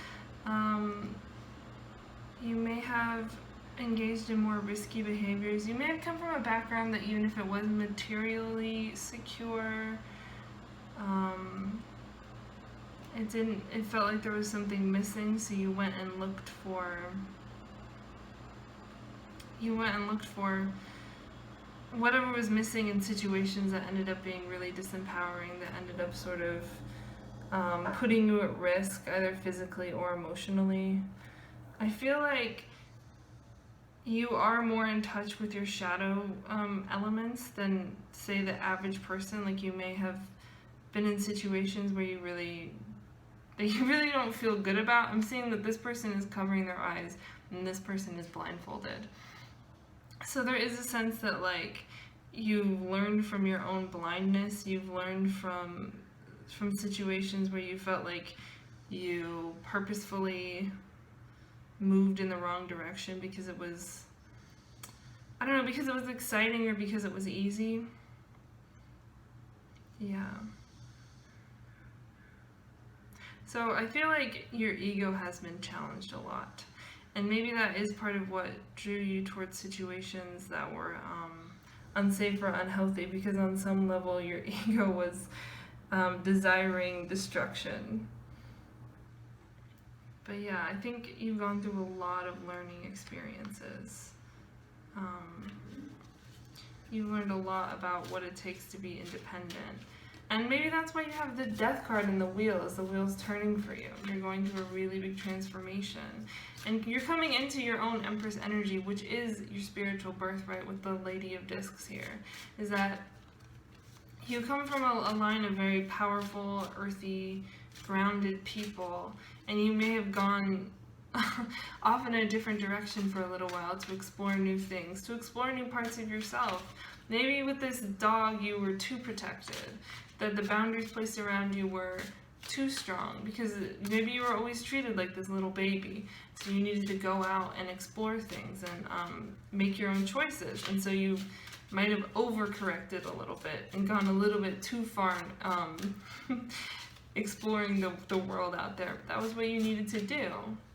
You may have engaged in more risky behaviors. You may have come from a background that, even if it wasn't materially secure, it felt like there was something missing, so you went and looked for whatever was missing in situations that ended up being really disempowering, that ended up sort of putting you at risk, either physically or emotionally. I feel like you are more in touch with your shadow elements than, say, the average person. Like, you may have been in situations where you really don't feel good about. I'm seeing that this person is covering their eyes and this person is blindfolded. So there is a sense that, like, you've learned from your own blindness. You've learned from situations where you felt like you purposefully moved in the wrong direction because it was, I don't know, because it was exciting or because it was easy. Yeah. So I feel like your ego has been challenged a lot. And maybe that is part of what drew you towards situations that were unsafe or unhealthy, because on some level your ego was desiring destruction. But yeah, I think you've gone through a lot of learning experiences. You've learned a lot about what it takes to be independent. And maybe that's why you have the death card in the wheel, as the wheel's turning for you. You're going through a really big transformation. And you're coming into your own Empress energy, which is your spiritual birthright with the Lady of Discs here. Is that you come from a line of very powerful, earthy, grounded people, and you may have gone off in a different direction for a little while to explore new things, to explore new parts of yourself. Maybe with this dog you were too protected, that the boundaries placed around you were too strong, because maybe you were always treated like this little baby, so you needed to go out and explore things and make your own choices, and so you might have overcorrected a little bit and gone a little bit too far exploring the world out there. That was what you needed to do.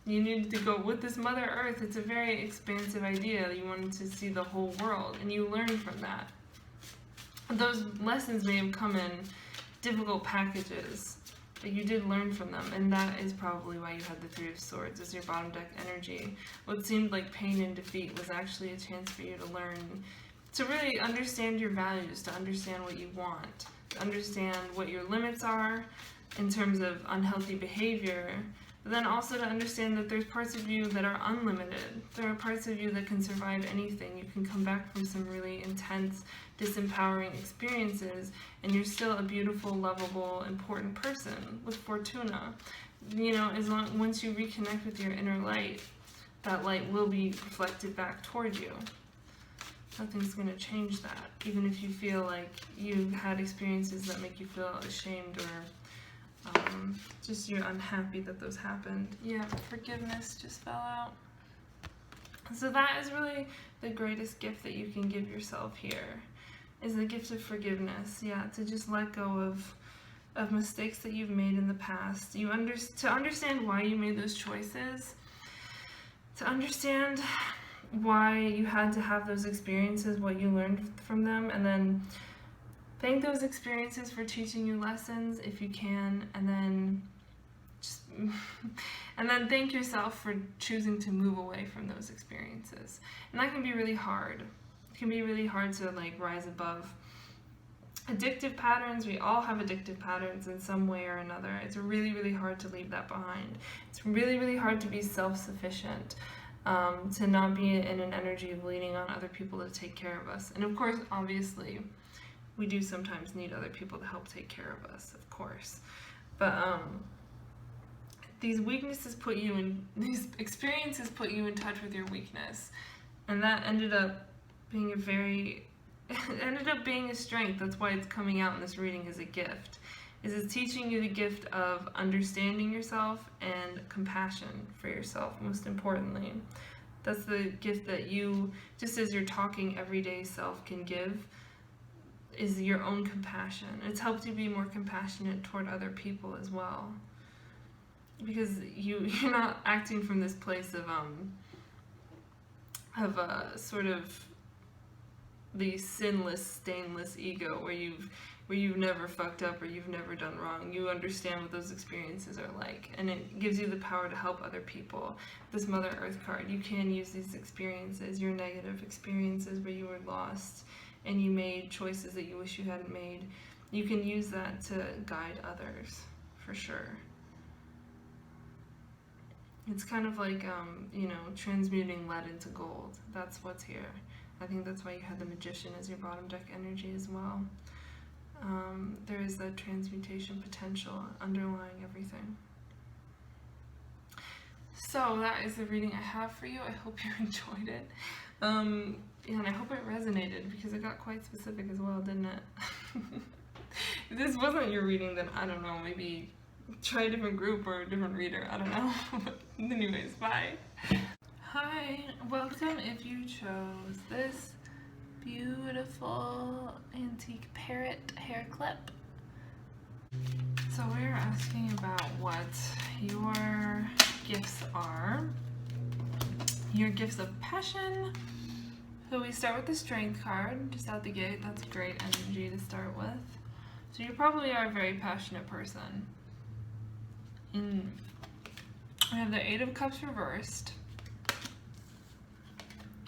You needed to go with this Mother Earth. It's a very expansive idea. You wanted to see the whole world, and you learned from that. Those lessons may have come in difficult packages, but you did learn from them, and that is probably why you had the Three of Swords as your bottom deck energy. What seemed like pain and defeat was actually a chance for you to learn, to really understand your values, to understand what you want, to understand what your limits are in terms of unhealthy behavior, but then also to understand that there's parts of you that are unlimited. There are parts of you that can survive anything. You can come back from some really intense, disempowering experiences, and you're still a beautiful, lovable, important person with Fortuna. You know, once you reconnect with your inner light, that light will be reflected back toward you. Nothing's going to change that, even if you feel like you've had experiences that make you feel ashamed or just you're unhappy that those happened. Yeah, forgiveness just fell out. So that is really the greatest gift that you can give yourself here, is the gift of forgiveness. Yeah, to just let go of mistakes that you've made in the past. To understand why you made those choices, to understand why you had to have those experiences, what you learned from them, and then thank those experiences for teaching you lessons if you can, and then thank yourself for choosing to move away from those experiences. And that can be really hard. It can be really hard to rise above addictive patterns. We all have addictive patterns in some way or another. It's really, really hard to leave that behind. It's really, really hard to be self-sufficient, to not be in an energy of leaning on other people to take care of us. And of course, obviously, we do sometimes need other people to help take care of us, of course. But these weaknesses put you in, these experiences put you in touch with your weakness. And that ended up being it ended up being a strength. That's why it's coming out in this reading as a gift. It's teaching you the gift of understanding yourself and compassion for yourself, most importantly. That's the gift that you, just as your talking everyday self can give, is your own compassion. It's helped you be more compassionate toward other people as well. Because you're not acting from this place of sort of the sinless, stainless ego where you've never fucked up or you've never done wrong. You understand what those experiences are like, and it gives you the power to help other people. This Mother Earth card, you can use these experiences, your negative experiences where you were lost and you made choices that you wish you hadn't made. You can use that to guide others, for sure. It's kind of like, transmuting lead into gold. That's what's here. I think that's why you had the Magician as your bottom deck energy as well. There is that transmutation potential underlying everything. So that is the reading I have for you. I hope you enjoyed it. And I hope it resonated, because it got quite specific as well, didn't it? If this wasn't your reading, then I don't know, maybe try a different group or a different reader. I don't know. Anyways, bye. Hi, welcome if you chose this beautiful antique parrot hair clip. So we're asking about what your gifts are. Your gifts of passion. So we start with the Strength card, just out the gate. That's great energy to start with. So you probably are a very passionate person. We have the Eight of Cups reversed.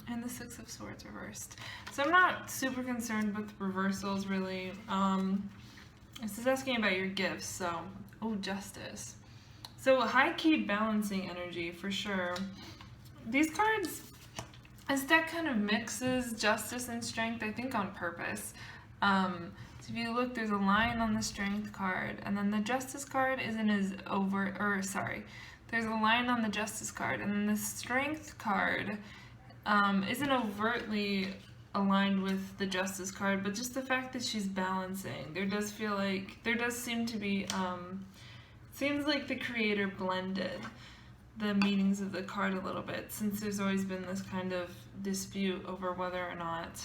And the Six of Swords reversed. So I'm not super concerned with reversals, really. This is asking about your gifts, so... Oh, Justice. So high-key balancing energy, for sure. These cards, this deck kind of mixes Justice and Strength, I think on purpose. So if you look, there's a line on the Strength card, and then the Justice card isn't as there's a line on the Justice card, and then the Strength card isn't overtly aligned with the Justice card, but just the fact that she's balancing. There does seem to be, seems like the creator blended the meanings of the card a little bit, since there's always been this kind of dispute over whether or not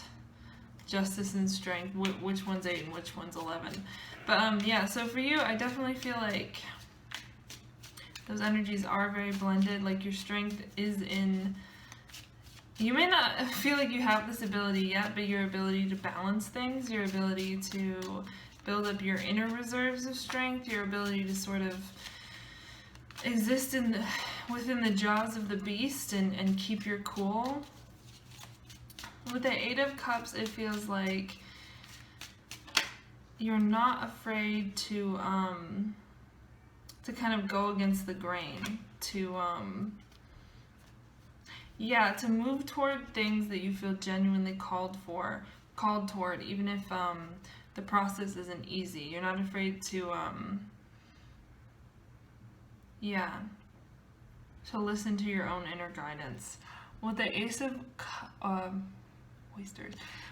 Justice and Strength, which one's 8 and which one's 11. But yeah, so for you, I definitely feel like those energies are very blended. Like your Strength is in... You may not feel like you have this ability yet, but your ability to balance things, your ability to build up your inner reserves of strength, your ability to sort of exist within the jaws of the beast and keep your cool. With the Eight of Cups, it feels like you're not afraid to kind of go against the grain, to move toward things that you feel genuinely called toward, even if the process isn't easy. You're not afraid to listen to your own inner guidance. With the Ace of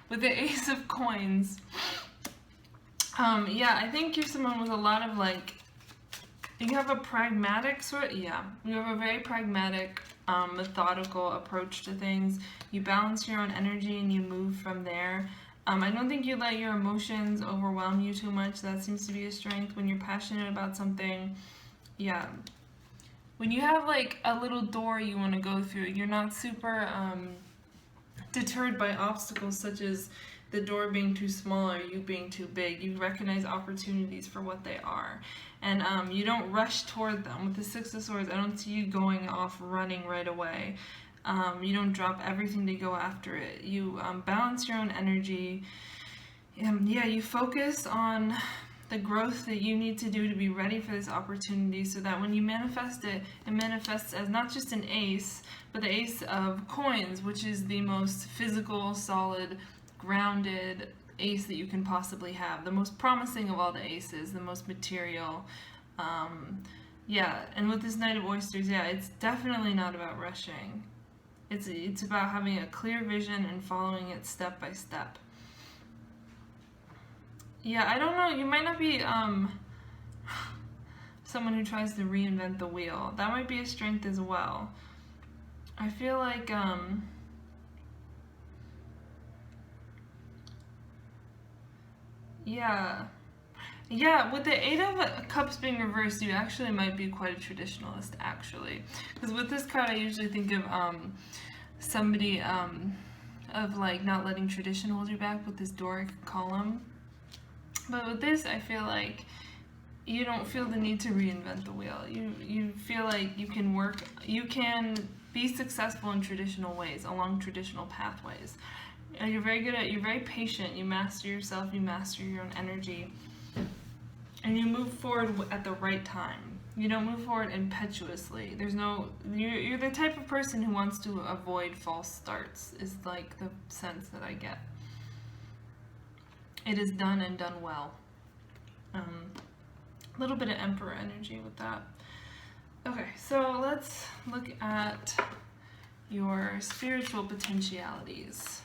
with the Ace of Coins, I think you're someone with a lot of you have a pragmatic you have a very pragmatic, methodical approach to things. You balance your own energy and you move from there. I don't think you let your emotions overwhelm you too much. That seems to be a strength. When you're passionate about something, when you have a little door you want to go through, you're not super deterred by obstacles such as the door being too small or you being too big. You recognize opportunities for what they are. And you don't rush toward them. With the Six of Swords, I don't see you going off running right away. You don't drop everything to go after it. You balance your own energy. You focus on the growth that you need to do to be ready for this opportunity, so that when you manifest it, it manifests as not just an ace, but the Ace of Coins, which is the most physical, solid, grounded ace that you can possibly have. The most promising of all the aces, the most material. Yeah, and with this Knight of Oysters, yeah, it's definitely not about rushing. It's about having a clear vision and following it step by step. Yeah, I don't know, you might not be someone who tries to reinvent the wheel. That might be a strength as well. I feel like yeah. Yeah, with the Eight of Cups being reversed, you actually might be quite a traditionalist, actually. Because with this card, I usually think of somebody of like not letting tradition hold you back with this Doric column. But with this, I feel like you don't feel the need to reinvent the wheel. You feel like you can be successful in traditional ways, along traditional pathways. You're very patient, you master yourself, you master your own energy. And you move forward at the right time. You don't move forward impetuously. You're the type of person who wants to avoid false starts, is like the sense that I get. It is done and done well. A little bit of Emperor energy with that. Okay, so let's look at your spiritual potentialities.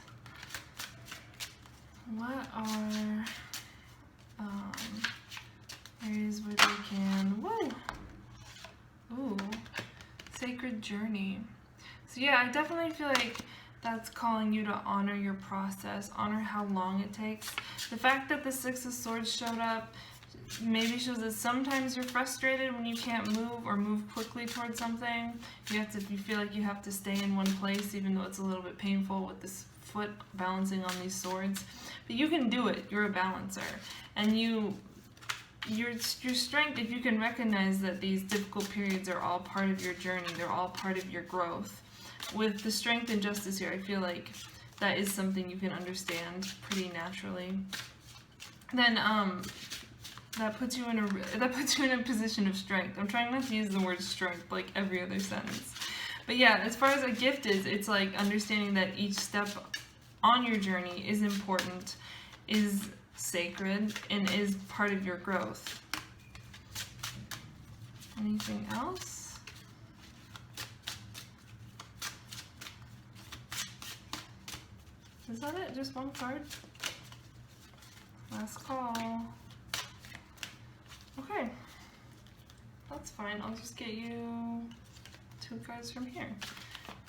What are areas where they can, sacred journey. So yeah, I definitely feel like that's calling you to honor your process, honor how long it takes. The fact that the Six of Swords showed up maybe shows that sometimes you're frustrated when you can't move or move quickly towards something. You feel like you have to stay in one place, even though it's a little bit painful with this foot balancing on these swords. But you can do it. You're a balancer, and your strength, if you can recognize that these difficult periods are all part of your journey, they're all part of your growth. With the strength and justice here, I feel like that is something you can understand pretty naturally. Then that puts you in a position of strength. I'm trying not to use the word strength like every other sentence. But yeah, as far as a gift is, it's like understanding that each step on your journey is important, is sacred, and is part of your growth. Anything else? Is that it? Just one card? Last call. Okay. That's fine. I'll just get you 2 cards from here.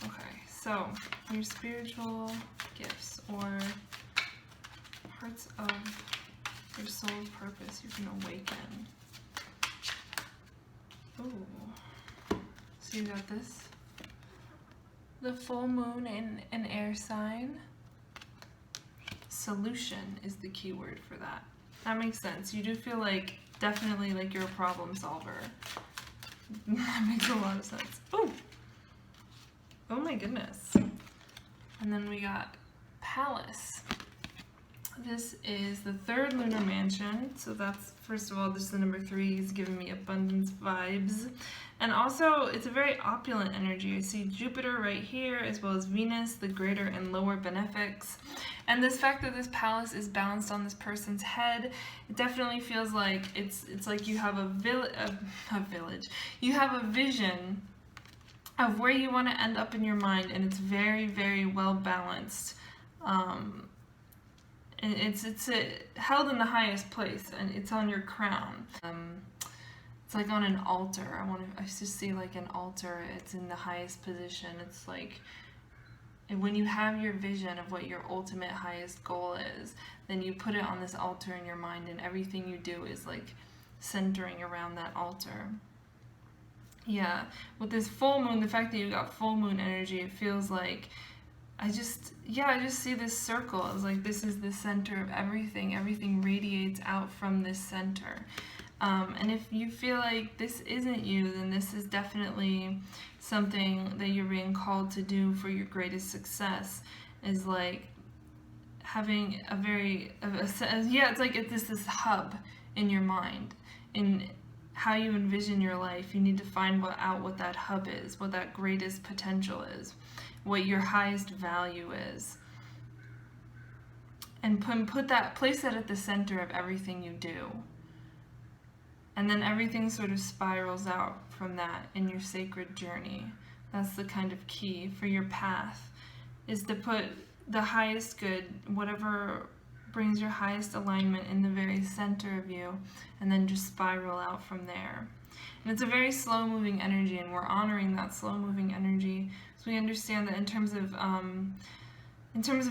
Okay, so your spiritual gifts or parts of your soul's purpose you can awaken. Ooh. So you got this. The full moon in an air sign. Solution is the key word for that. That makes sense. You do feel like, definitely like you're a problem solver. That makes a lot of sense. Ooh! Oh my goodness. And then we got Palace. This is the 3rd lunar mansion, so that's, first of all, this is the number 3, is giving me abundance vibes. And also, it's a very opulent energy. I see Jupiter right here, as well as Venus, the greater and lower benefics. And this fact that this palace is balanced on this person's head, it definitely feels like it's like you have a village. You have a vision of where you want to end up in your mind, and it's very, very well balanced. And it's held in the highest place, and it's on your crown. It's like on an altar. I just see like an altar. It's in the highest position. It's like, and when you have your vision of what your ultimate highest goal is, then you put it on this altar in your mind, and everything you do is like centering around that altar. Yeah, with this full moon, the fact that you got full moon energy, it feels like I just see this circle. It's like this is the center of everything. Everything radiates out from this center. And if you feel like this isn't you, then this is definitely something that you're being called to do for your greatest success, is like having it's like it's this hub in your mind. In how you envision your life, you need to find out what that hub is, what that greatest potential is, what your highest value is, and place that at the center of everything you do. And then everything sort of spirals out from that in your sacred journey. That's the kind of key for your path, is to put the highest good, whatever brings your highest alignment, in the very center of you, and then just spiral out from there. And it's a very slow-moving energy, and we're honoring that slow-moving energy. So we understand that in terms of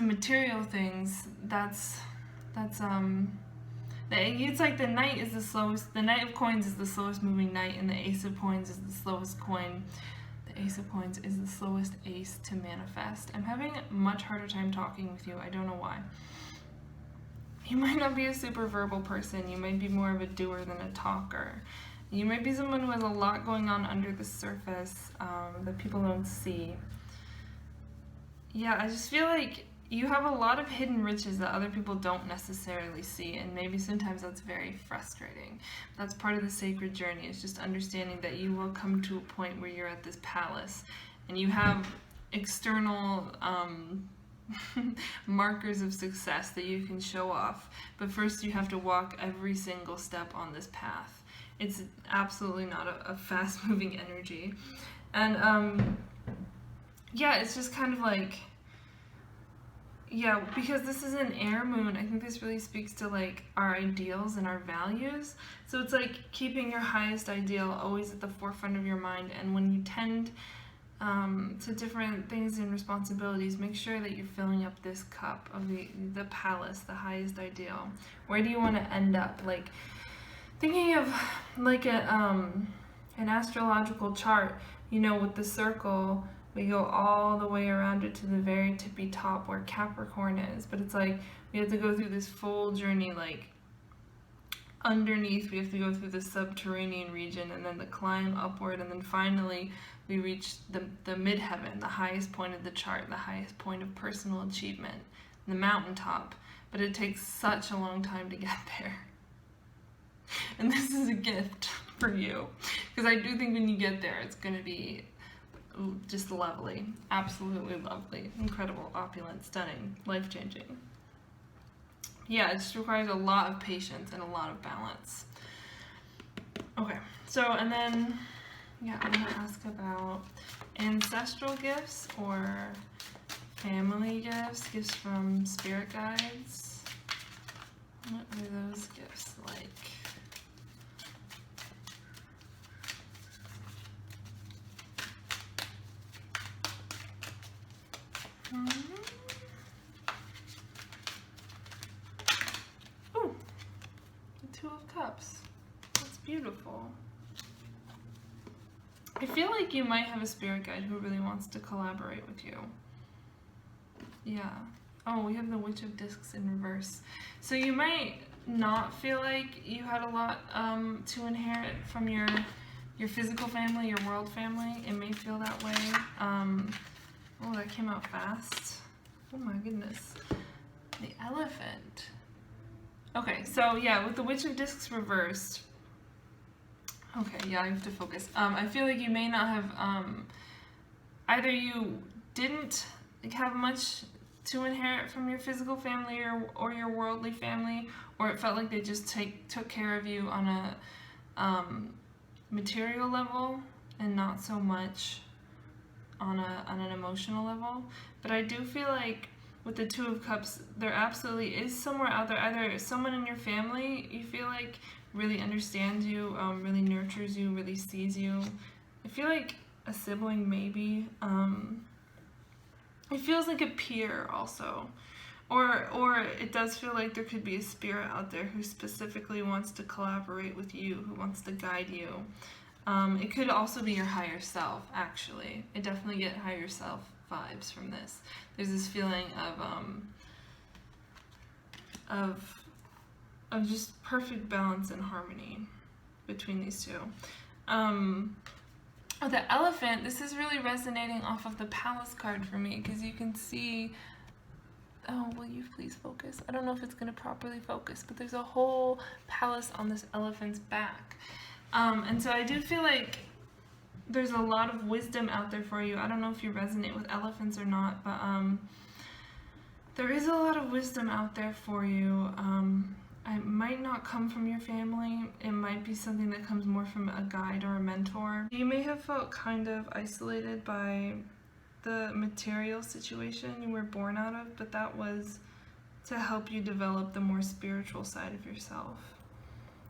material things, it's like the knight is the slowest. The knight of coins is the slowest moving knight, and the ace of coins is the slowest coin. The ace of coins is the slowest ace to manifest. I'm having a much harder time talking with you. I don't know why. You might not be a super verbal person. You might be more of a doer than a talker. You might be someone who has a lot going on under the surface that people don't see. Yeah, I just feel like you have a lot of hidden riches that other people don't necessarily see, and maybe sometimes that's very frustrating. That's part of the sacred journey, is just understanding that you will come to a point where you're at this palace, and you have external markers of success that you can show off, but first you have to walk every single step on this path. It's absolutely not a fast-moving energy. And yeah, it's just kind of like, yeah, because this is an air moon, I think this really speaks to like our ideals and our values. So it's like keeping your highest ideal always at the forefront of your mind, and when you tend to different things and responsibilities, make sure that you're filling up this cup of the palace, the highest ideal. Where do you want to end up? Like, thinking of like an astrological chart, you know, with the circle, we go all the way around it to the very tippy top where Capricorn is, but it's like we have to go through this full journey, like underneath we have to go through the subterranean region, and then the climb upward, and then finally we reach the midheaven, the highest point of the chart, the highest point of personal achievement, the mountaintop. But it takes such a long time to get there. And this is a gift for you, because I do think when you get there, it's going to be just lovely, absolutely lovely, incredible, opulent, stunning, life-changing. Yeah, it just requires a lot of patience and a lot of balance. Okay, so, and then, yeah, I'm going to ask about ancestral gifts or family gifts, gifts from spirit guides. What are those gifts like? Ooh, the Two of Cups. That's beautiful. I feel like you might have a spirit guide who really wants to collaborate with you. Yeah. Oh, we have the Witch of Discs in reverse. So you might not feel like you had a lot to inherit from your physical family, your world family. It may feel that way. Oh, that came out fast. Oh my goodness. The elephant. Okay, so yeah, with the Witch of Discs reversed. Okay, yeah, I have to focus. I feel like you may not have, either you didn't have much to inherit from your physical family or your worldly family, or it felt like they just took care of you on a material level and not so much on an emotional level. But I do feel like with the Two of Cups, there absolutely is somewhere out there, either someone in your family you feel like really understands you, really nurtures you, really sees you. I feel like a sibling maybe. It feels like a peer also. Or it does feel like there could be a spirit out there who specifically wants to collaborate with you, who wants to guide you. It could also be your higher self, actually. I definitely get higher self vibes from this. There's this feeling of just perfect balance and harmony between these two. Oh, the elephant, this is really resonating off of the Palace card for me, because you can see, oh, will you please focus? I don't know if it's going to properly focus, but there's a whole palace on this elephant's back. And so I do feel like there's a lot of wisdom out there for you. I don't know if you resonate with elephants or not, but there is a lot of wisdom out there for you. it might not come from your family. It might be something that comes more from a guide or a mentor. You may have felt kind of isolated by the material situation you were born out of, but that was to help you develop the more spiritual side of yourself.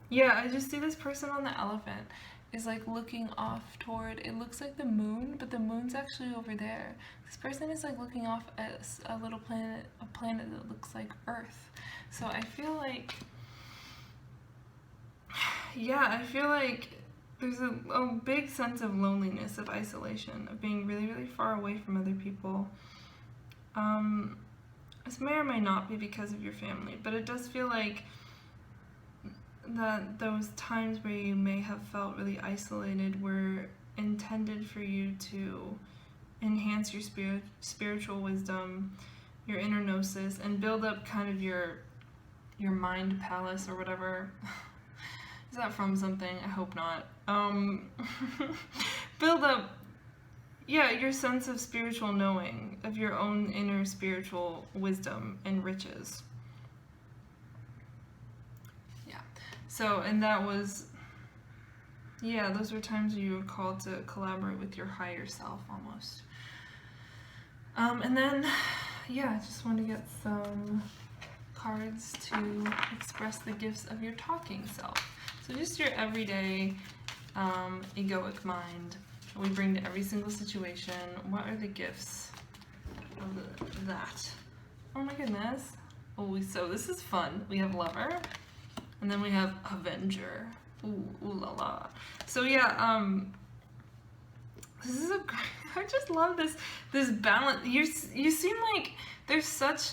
Yeah, I just see this person on the elephant is like looking off toward, it looks like the moon, but the moon's actually over there. This person is like looking off at a little planet, a planet that looks like Earth. So I feel like, yeah, I feel like there's a big sense of loneliness, of isolation, of being really, really far away from other people. This may or may not be because of your family, but it does feel like that those times where you may have felt really isolated were intended for you to enhance your spiritual wisdom, your inner gnosis, and build up kind of your mind palace or whatever. Is that from something? I hope not. Build up, yeah, your sense of spiritual knowing, of your own inner spiritual wisdom and riches. So, and that was, yeah, those were times you were called to collaborate with your higher self, almost. And then, yeah, I just want to get some cards to express the gifts of your talking self. So just your everyday, egoic mind we bring to every single situation. What are the gifts of that? Oh my goodness. Oh, so this is fun. We have Lover. And then we have Avenger. Ooh la la. So yeah, this is a great, I just love this balance. You seem like there's such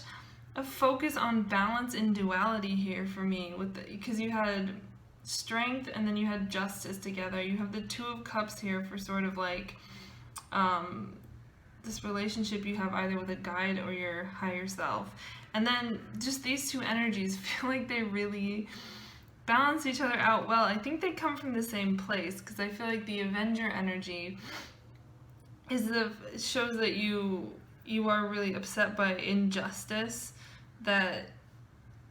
a focus on balance and duality here for me, because you had strength and then you had justice together. You have the Two of Cups here for sort of like this relationship you have either with a guide or your higher self. And then just these two energies feel like they really balance each other out well. I think they come from the same place, because I feel like the Avenger energy shows that you are really upset by injustice, that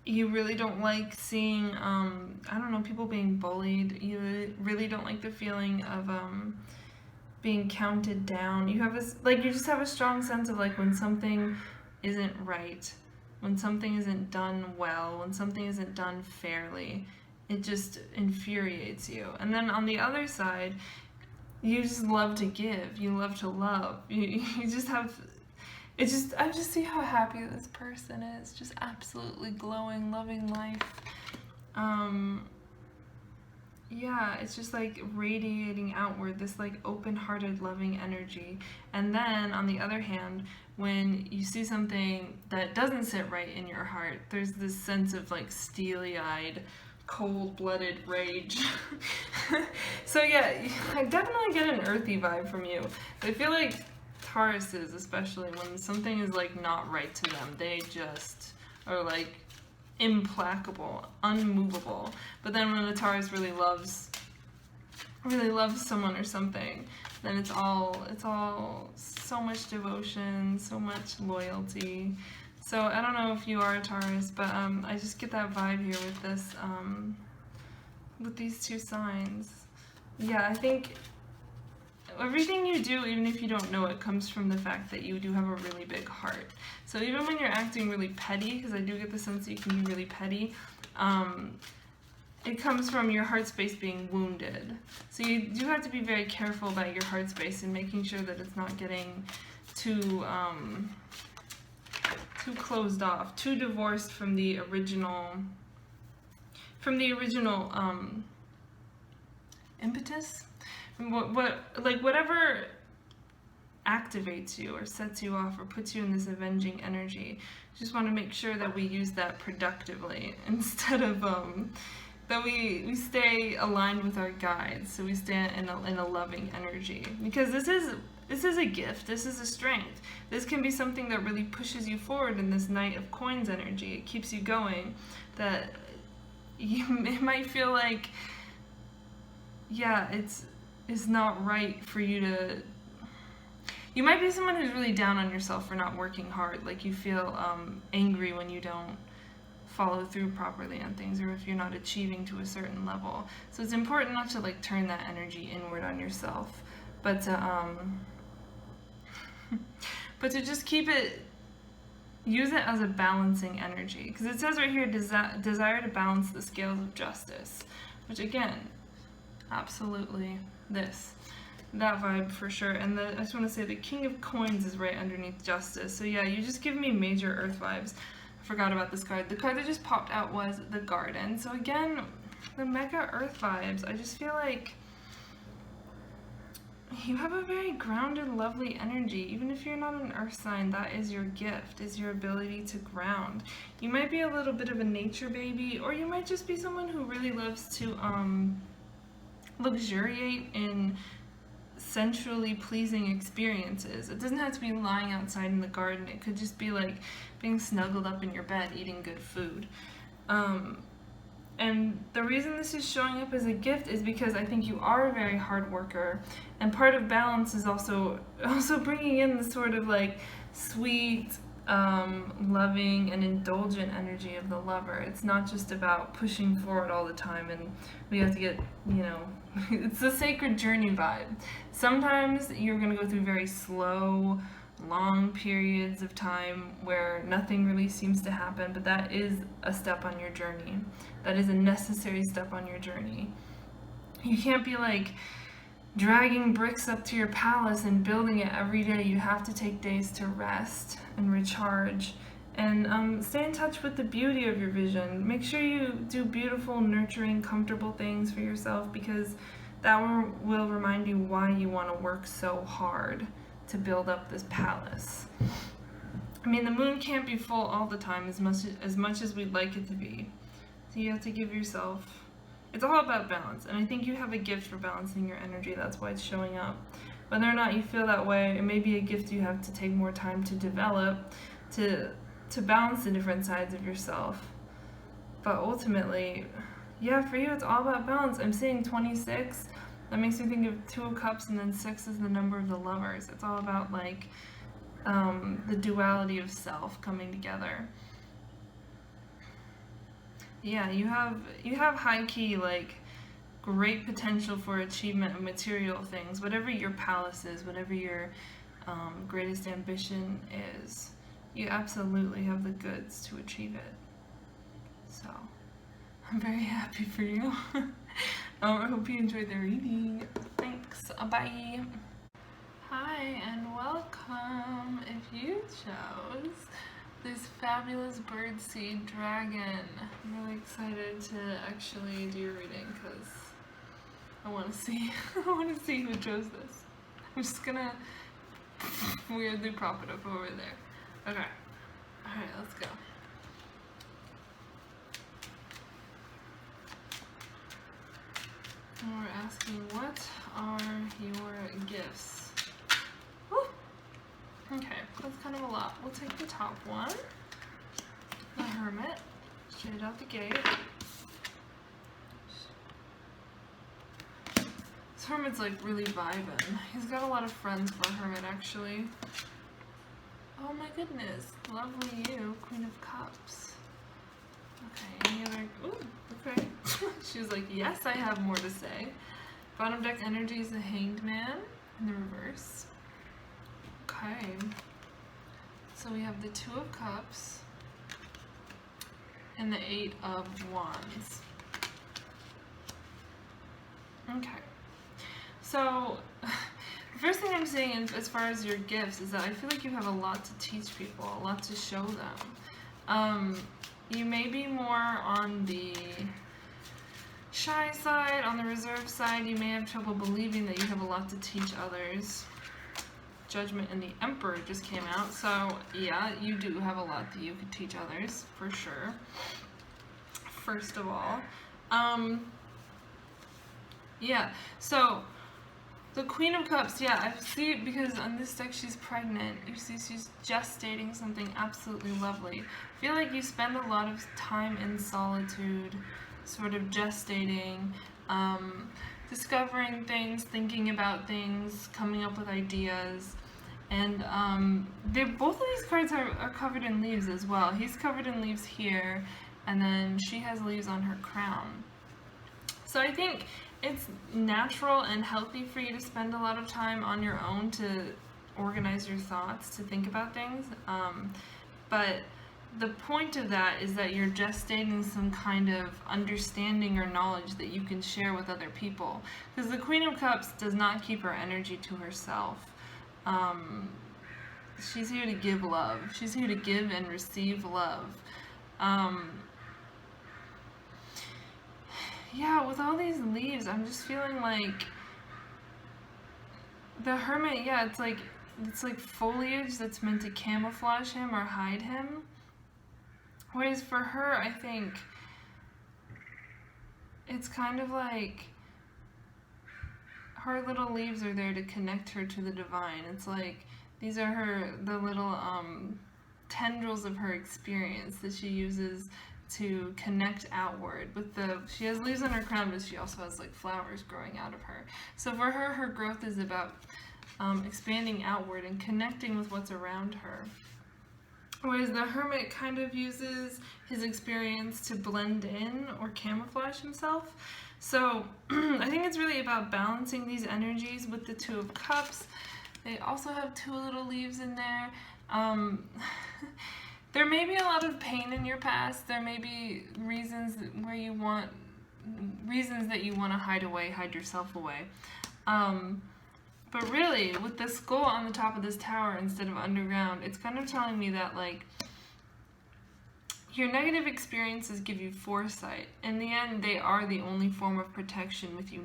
you really don't like seeing, I don't know, people being bullied. You really don't like the feeling of being counted down. You have this, like, you just have a strong sense of like when something isn't right, when something isn't done well, when something isn't done fairly, it just infuriates you. And then on the other side, you just love to give, you love to love. You just have, I just see how happy this person is, just absolutely glowing, loving life. Yeah, it's just like radiating outward, this like open-hearted, loving energy. And then on the other hand, when you see something that doesn't sit right in your heart, there's this sense of like steely-eyed, cold-blooded rage. So yeah, I definitely get an earthy vibe from you. I feel like Tauruses, especially when something is like not right to them, they just are like implacable, unmovable. But then when a Taurus really loves someone or something, then it's all so much devotion, so much loyalty. So I don't know if you are a Taurus, but I just get that vibe here with this, with these two signs. Yeah, I think everything you do, even if you don't know it, comes from the fact that you do have a really big heart. So even when you're acting really petty, because I do get the sense that you can be really petty, it comes from your heart space being wounded. So you do have to be very careful about your heart space and making sure that it's not getting too closed off, too divorced from the original impetus. Whatever activates you or sets you off or puts you in this avenging energy, just want to make sure that we use that productively instead of that we stay aligned with our guides, so we stay in a loving energy, because this is a gift, this is a strength. This can be something that really pushes you forward in this Knight of Coins energy. It keeps you going, that it might feel like, yeah, it's not right for you to, you might be someone who's really down on yourself for not working hard, like you feel angry when you don't follow through properly on things, or if you're not achieving to a certain level. So it's important not to like turn that energy inward on yourself, but to but to just keep it, use it as a balancing energy, because it says right here, desire to balance the scales of justice, which again, absolutely that vibe for sure. And I just want to say the King of Coins is right underneath justice. So yeah, you just give me major earth vibes. I forgot about this card. The card that just popped out was the Garden. So again, the mega earth vibes. I just feel like you have a very grounded, lovely energy. Even if you're not an earth sign, that is your gift, is your ability to ground. You might be a little bit of a nature baby, or you might just be someone who really loves to luxuriate in sensually pleasing experiences. It doesn't have to be lying outside in the garden. It could just be like being snuggled up in your bed eating good food. And the reason this is showing up as a gift is because I think you are a very hard worker, and part of balance is also bringing in the sort of like sweet, loving and indulgent energy of the lover. It's not just about pushing forward all the time and we have to get, you know, it's the sacred journey vibe. Sometimes you're going to go through very slow, long periods of time where nothing really seems to happen, but that is a step on your journey. That is a necessary step on your journey. You can't be like dragging bricks up to your palace and building it every day. You have to take days to rest and recharge and stay in touch with the beauty of your vision. Make sure you do beautiful, nurturing, comfortable things for yourself, because that will remind you why you want to work so hard to build up this palace. I mean, the moon can't be full all the time as much as we'd like it to be. So you have to give yourself, it's all about balance, and I think you have a gift for balancing your energy. That's why it's showing up. Whether or not you feel that way, it may be a gift you have to take more time to develop, to balance the different sides of yourself. But ultimately, yeah, for you it's all about balance. I'm seeing 26. That makes me think of 2 of Cups, and then 6 is the number of the lovers. It's all about like the duality of self coming together. Yeah, you have high key like great potential for achievement of material things. Whatever your palace is, whatever your greatest ambition is, you absolutely have the goods to achieve it. So I'm very happy for you. I hope you enjoyed the reading. Thanks. Bye. Hi and welcome. If you chose this fabulous birdseed dragon, I'm really excited to actually do your reading because I want to see. I want to see who chose this. I'm just gonna weirdly prop it up over there. Okay. All right. Let's go. And we're asking, what are your gifts? Woo! Okay, that's kind of a lot. We'll take the top one. The Hermit, straight out the gate. This Hermit's like really vibing. He's got a lot of friends for a Hermit, actually. Oh my goodness, lovely you, Queen of Cups. Okay, any other, ooh, okay. She was like, yes, I have more to say. Bottom deck energy is the Hanged Man in the reverse. Okay. So we have the 2 of Cups and the 8 of Wands. Okay. So, the first thing I'm saying as far as your gifts is that I feel like you have a lot to teach people, a lot to show them. You may be more on the shy side, on the reserved side. You may have trouble believing that you have a lot to teach others. Judgment and the Emperor just came out, so yeah, you do have a lot that you could teach others, for sure. First of all, yeah, so the Queen of Cups, yeah, I see it because on this deck she's pregnant. You see she's gestating something absolutely lovely. I feel like you spend a lot of time in solitude, sort of gestating, discovering things, thinking about things, coming up with ideas. And both of these cards are covered in leaves as well. He's covered in leaves here, and then she has leaves on her crown. So I think it's natural and healthy for you to spend a lot of time on your own to organize your thoughts, to think about things. But the point of that is that you're gestating some kind of understanding or knowledge that you can share with other people. Because the Queen of Cups does not keep her energy to herself. She's here to give love. She's here to give and receive love. Yeah, with all these leaves, I'm just feeling like the Hermit, yeah, it's like foliage that's meant to camouflage him or hide him. Whereas for her, I think it's kind of like her little leaves are there to connect her to the divine. It's like these are the little tendrils of her experience that she uses to connect outward. She has leaves on her crown, but she also has like flowers growing out of her. So for her, her growth is about expanding outward and connecting with what's around her. Whereas the Hermit kind of uses his experience to blend in or camouflage himself. So I think it's really about balancing these energies with the Two of Cups. They also have two little leaves in there. There may be a lot of pain in your past. There may be reasons that you want to hide yourself away. But really, with the skull on the top of this tower instead of underground, it's kind of telling me that, like, your negative experiences give you foresight. In the end, they are the only form of protection that you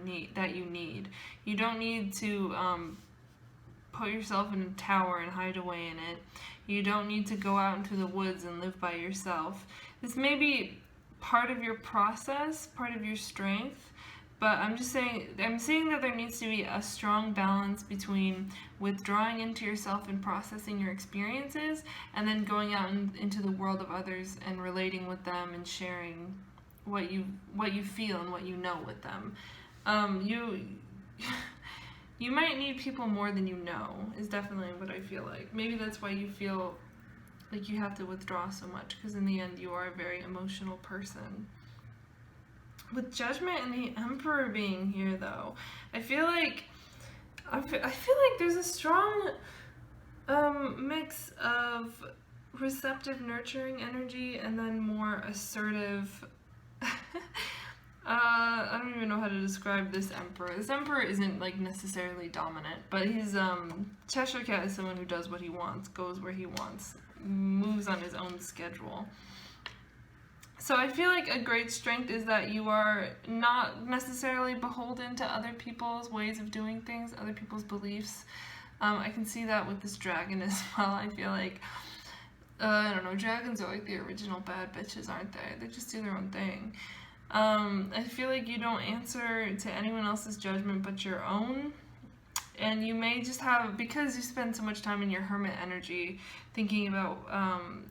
need. You don't need to put yourself in a tower and hide away in it. You don't need to go out into the woods and live by yourself. This may be part of your process, part of your strength, but I'm seeing that there needs to be a strong balance between withdrawing into yourself and processing your experiences, and then going out into the world of others and relating with them and sharing what you feel and what you know with them. You might need people more than you know, is definitely what I feel like. Maybe that's why you feel like you have to withdraw so much, because in the end you are a very emotional person. With Judgment and the Emperor being here, though, I feel like there's a strong mix of receptive, nurturing energy, and then more assertive. I don't even know how to describe this Emperor. This Emperor isn't like necessarily dominant, but he's Cheshire Cat is someone who does what he wants, goes where he wants, moves on his own schedule. So I feel like a great strength is that you are not necessarily beholden to other people's ways of doing things, other people's beliefs. I can see that with this dragon as well. I feel like, I don't know, dragons are like the original bad bitches, aren't they? They just do their own thing. I feel like you don't answer to anyone else's judgment but your own. And you may just have, because you spend so much time in your hermit energy thinking about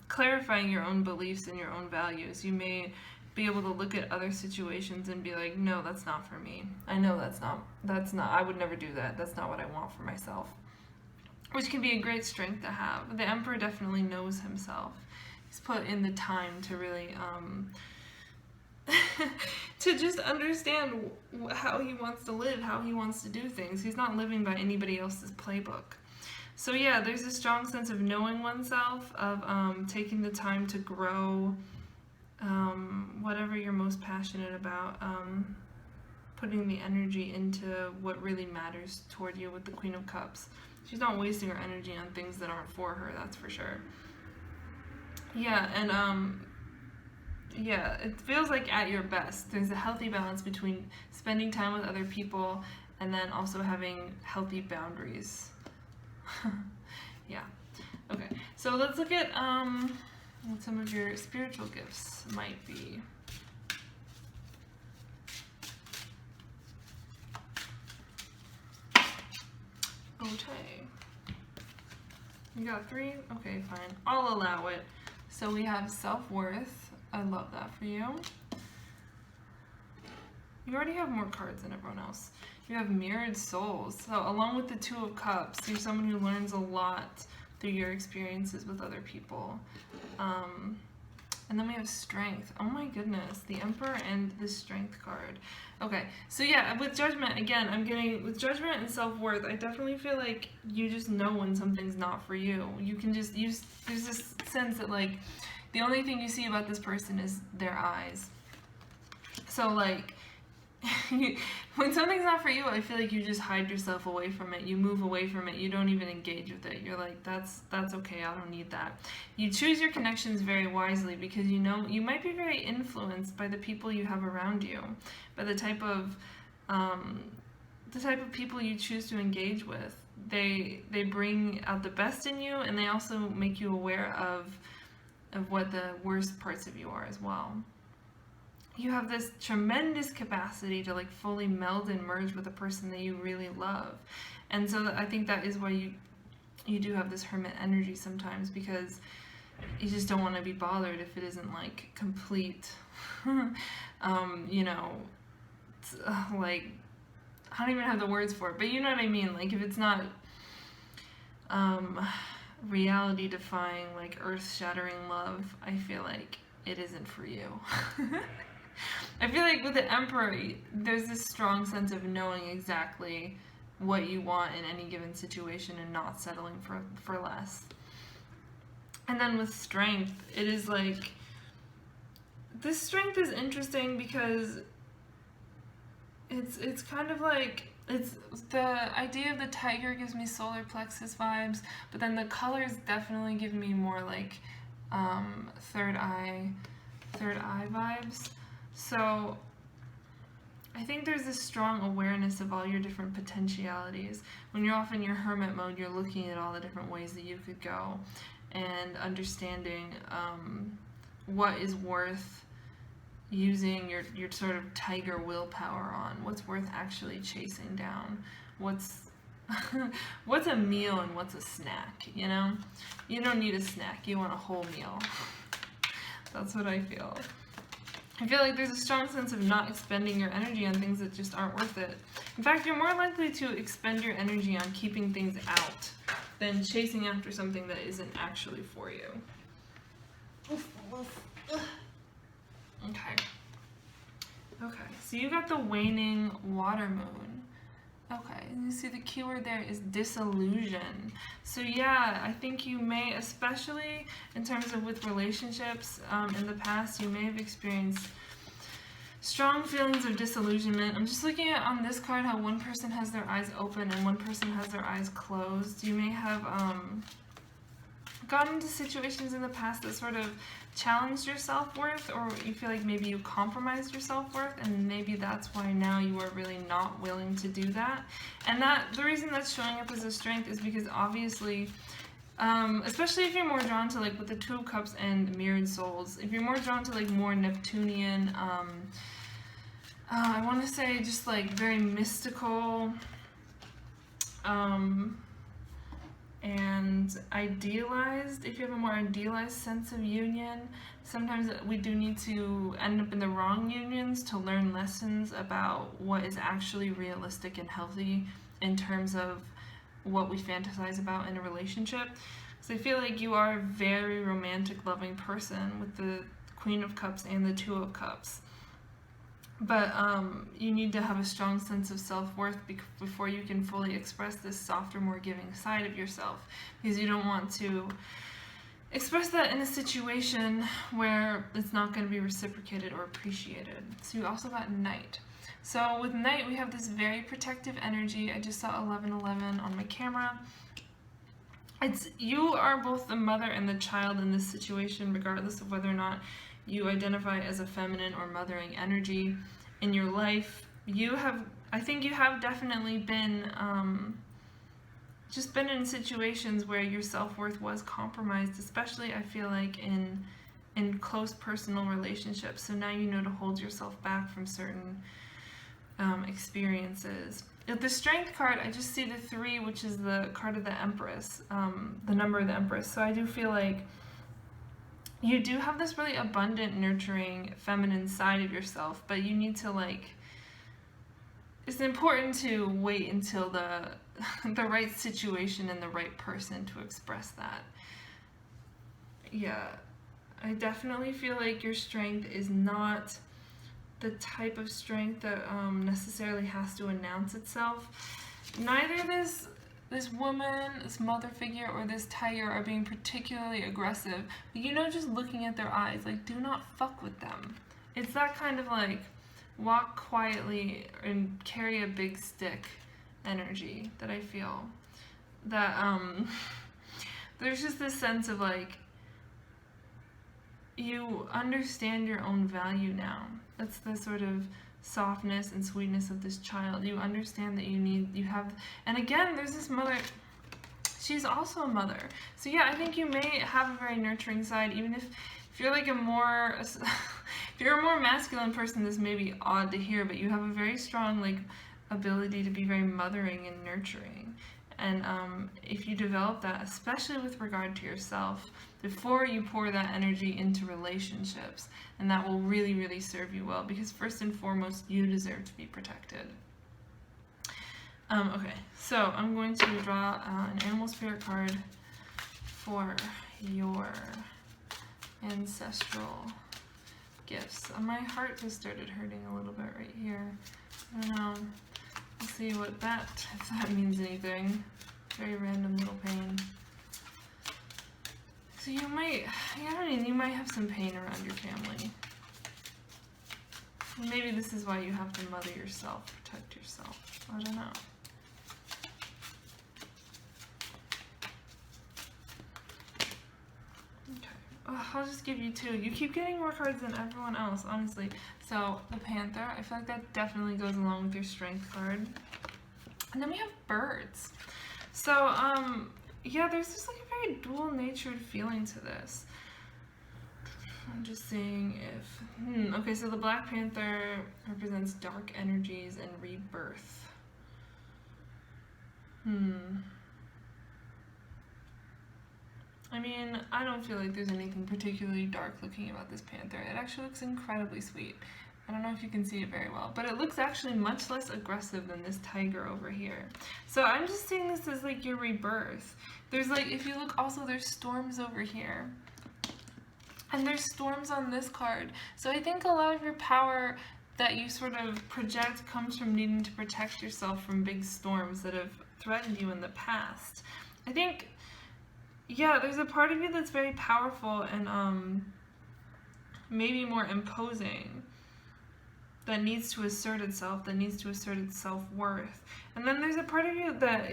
clarifying your own beliefs and your own values, you may be able to look at other situations and be like, no, that's not for me. I know that's not, I would never do that. That's not what I want for myself. Which can be a great strength to have. The Emperor definitely knows himself. He's put in the time to really, to just understand how he wants to live, how he wants to do things. He's not living by anybody else's playbook. So yeah, there's a strong sense of knowing oneself, of taking the time to grow whatever you're most passionate about, putting the energy into what really matters toward you with the Queen of Cups. She's not wasting her energy on things that aren't for her, that's for sure. Yeah, and yeah, it feels like at your best. There's a healthy balance between spending time with other people and then also having healthy boundaries. Yeah. Okay, so let's look at what some of your spiritual gifts might be. Okay. You got 3? Okay, fine. I'll allow it. So we have self-worth. I love that for you. You already have more cards than everyone else. You have mirrored souls. So along with the Two of Cups, you're someone who learns a lot through your experiences with other people. And then we have Strength. Oh my goodness, the Emperor and the Strength card. Okay, so yeah, with Judgment, again, I'm getting, with Judgment and Self-Worth, I definitely feel like you just know when something's not for you. You can just use, there's this sense that like, the only thing you see about this person is their eyes. So like, when something's not for you, I feel like you just hide yourself away from it. You move away from it. You don't even engage with it. You're like, that's okay. I don't need that. You choose your connections very wisely because you know you might be very influenced by the people you have around you, by the type of people you choose to engage with. They bring out the best in you, and they also make you aware of what the worst parts of you are as well. You have this tremendous capacity to like fully meld and merge with a person that you really love. And so I think that is why you do have this hermit energy sometimes, because you just don't want to be bothered if it isn't like complete, you know, like, I don't even have the words for it, but you know what I mean? Like if it's not reality defying, like earth shattering love, I feel like it isn't for you. I feel like with the Emperor, there's this strong sense of knowing exactly what you want in any given situation and not settling for less. And then with Strength, it is like, this Strength is interesting because it's kind of like, it's the idea of the tiger gives me solar plexus vibes, but then the colors definitely give me more like third eye vibes. So I think there's this strong awareness of all your different potentialities. When you're off in your hermit mode, you're looking at all the different ways that you could go and understanding what is worth using your sort of tiger willpower on, what's worth actually chasing down, what's a meal and what's a snack, you know? You don't need a snack, you want a whole meal. That's what I feel. I feel like there's a strong sense of not expending your energy on things that just aren't worth it. In fact, you're more likely to expend your energy on keeping things out than chasing after something that isn't actually for you. Okay, so you got the waning water moon. Okay, and you see the keyword there is disillusion. So yeah, I think you may, especially in terms of with relationships, in the past, you may have experienced strong feelings of disillusionment. I'm just looking at on this card how one person has their eyes open and one person has their eyes closed. You may have gotten into situations in the past that sort of challenged your self-worth, or you feel like maybe you compromised your self-worth, and maybe that's why now you are really not willing to do that. And that the reason that's showing up as a strength is because obviously, especially if you're more drawn to like with the Two of Cups and Mirrored Souls, if you're more drawn to like more Neptunian, I want to say just like very mystical, and idealized, if you have a more idealized sense of union, sometimes we do need to end up in the wrong unions to learn lessons about what is actually realistic and healthy in terms of what we fantasize about in a relationship. So I feel like you are a very romantic, loving person with the Queen of Cups and the Two of Cups. But you need to have a strong sense of self-worth before you can fully express this softer, more giving side of yourself, because you don't want to express that in a situation where it's not going to be reciprocated or appreciated. So you also got Knight. So with Knight, we have this very protective energy. I just saw 1111 on my camera. You are both the mother and the child in this situation, regardless of whether or not you identify as a feminine or mothering energy in your life. I think you have definitely been, just been in situations where your self-worth was compromised, especially I feel like in close personal relationships. So now you know to hold yourself back from certain experiences. At the Strength card, I just see the 3, which is the card of the Empress, the number of the Empress. So I do feel like you do have this really abundant, nurturing, feminine side of yourself, but you need to it's important to wait until the right situation and the right person to express that. Yeah. I definitely feel like your strength is not the type of strength that necessarily has to announce itself. Neither this woman, this mother figure, or this tiger are being particularly aggressive. But you know, just looking at their eyes, like, do not fuck with them. It's that kind of like, walk quietly and carry a big stick energy that I feel. That, there's just this sense of like, you understand your own value now. That's the sort of softness and sweetness of this child. You understand that you have, and again, there's this mother, she's also a mother. So yeah, I think you may have a very nurturing side, even if you're like if you're a more masculine person, this may be odd to hear, but you have a very strong like ability to be very mothering and nurturing. And if you develop that, especially with regard to yourself, before you pour that energy into relationships, and that will really, really serve you well, because first and foremost, you deserve to be protected. Okay, so I'm going to draw an animal spirit card for your ancestral gifts. My heart just started hurting a little bit right here. I don't know. Let's see what that, if that means anything. Very random little pain. So you might, I don't know, you might have some pain around your family. Maybe this is why you have to mother yourself, protect yourself. I don't know. Okay. Oh, I'll just give you two. You keep getting more cards than everyone else, honestly. So, the panther, I feel like that definitely goes along with your strength card. And then we have birds. So, yeah, there's just like a very dual-natured feeling to this. I'm just seeing if... okay, so the Black Panther represents dark energies and rebirth. I mean, I don't feel like there's anything particularly dark looking about this panther. It actually looks incredibly sweet. I don't know if you can see it very well, but it looks actually much less aggressive than this tiger over here. So I'm just seeing this as like your rebirth. There's like, if you look also, there's storms over here. And there's storms on this card. So I think a lot of your power that you sort of project comes from needing to protect yourself from big storms that have threatened you in the past. I think, yeah, there's a part of you that's very powerful and maybe more imposing, that needs to assert itself, that needs to assert its self-worth. And then there's a part of you that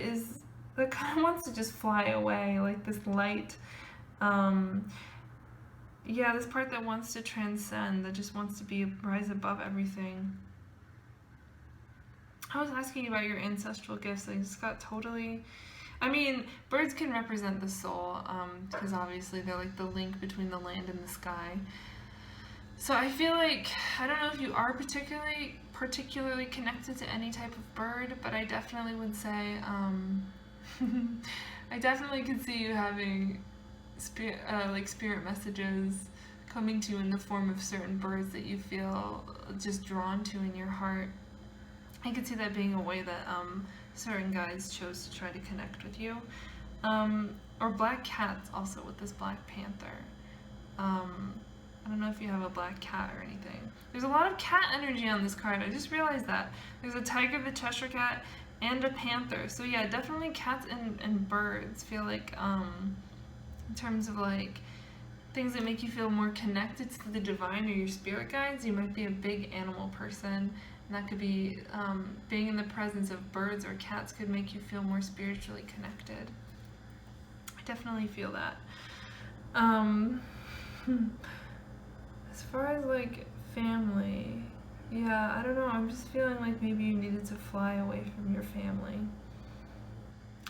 kind of wants to just fly away, like this light, yeah, this part that wants to transcend, that just wants to rise above everything. I was asking you about your ancestral gifts, I just got totally... I mean, birds can represent the soul, because obviously they're like the link between the land and the sky. So I feel like, I don't know if you are particularly connected to any type of bird, but I definitely would say, I definitely could see you having spirit messages coming to you in the form of certain birds that you feel just drawn to in your heart. I could see that being a way that certain guides chose to try to connect with you. Or black cats also with this Black Panther. I don't know if you have a black cat or anything. There's a lot of cat energy on this card. I just realized that. There's a tiger, the Cheshire cat, and a panther. So yeah, definitely cats and birds feel like, in terms of like things that make you feel more connected to the divine or your spirit guides, you might be a big animal person. And that could be, being in the presence of birds or cats could make you feel more spiritually connected. I definitely feel that. As far as like family, yeah, I don't know, I'm just feeling like maybe you needed to fly away from your family.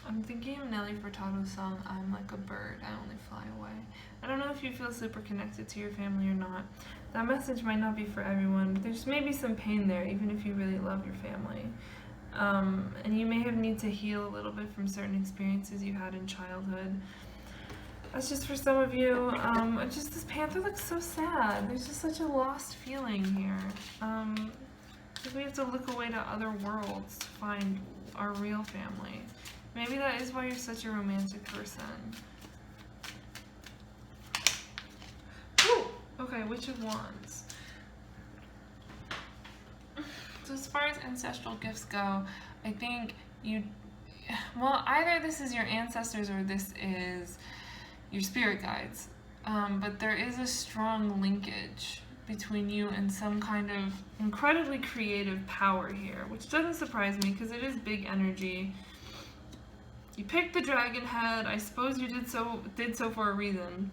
I'm thinking of Nelly Furtado's song, I'm Like a Bird, I Only Fly Away. I don't know if you feel super connected to your family or not. That message might not be for everyone, but there's maybe some pain there, even if you really love your family. And you may have need to heal a little bit from certain experiences you had in childhood. That's just for some of you. Just this panther looks so sad. There's just such a lost feeling here. We have to look away to other worlds to find our real family. Maybe that is why you're such a romantic person. Whew. Okay, Witch of Wands. So as far as ancestral gifts go, I think well, either this is your ancestors or this is your spirit guides. But there is a strong linkage between you and some kind of incredibly creative power here, which doesn't surprise me because it is big energy. You picked the dragon head. I suppose you did so for a reason.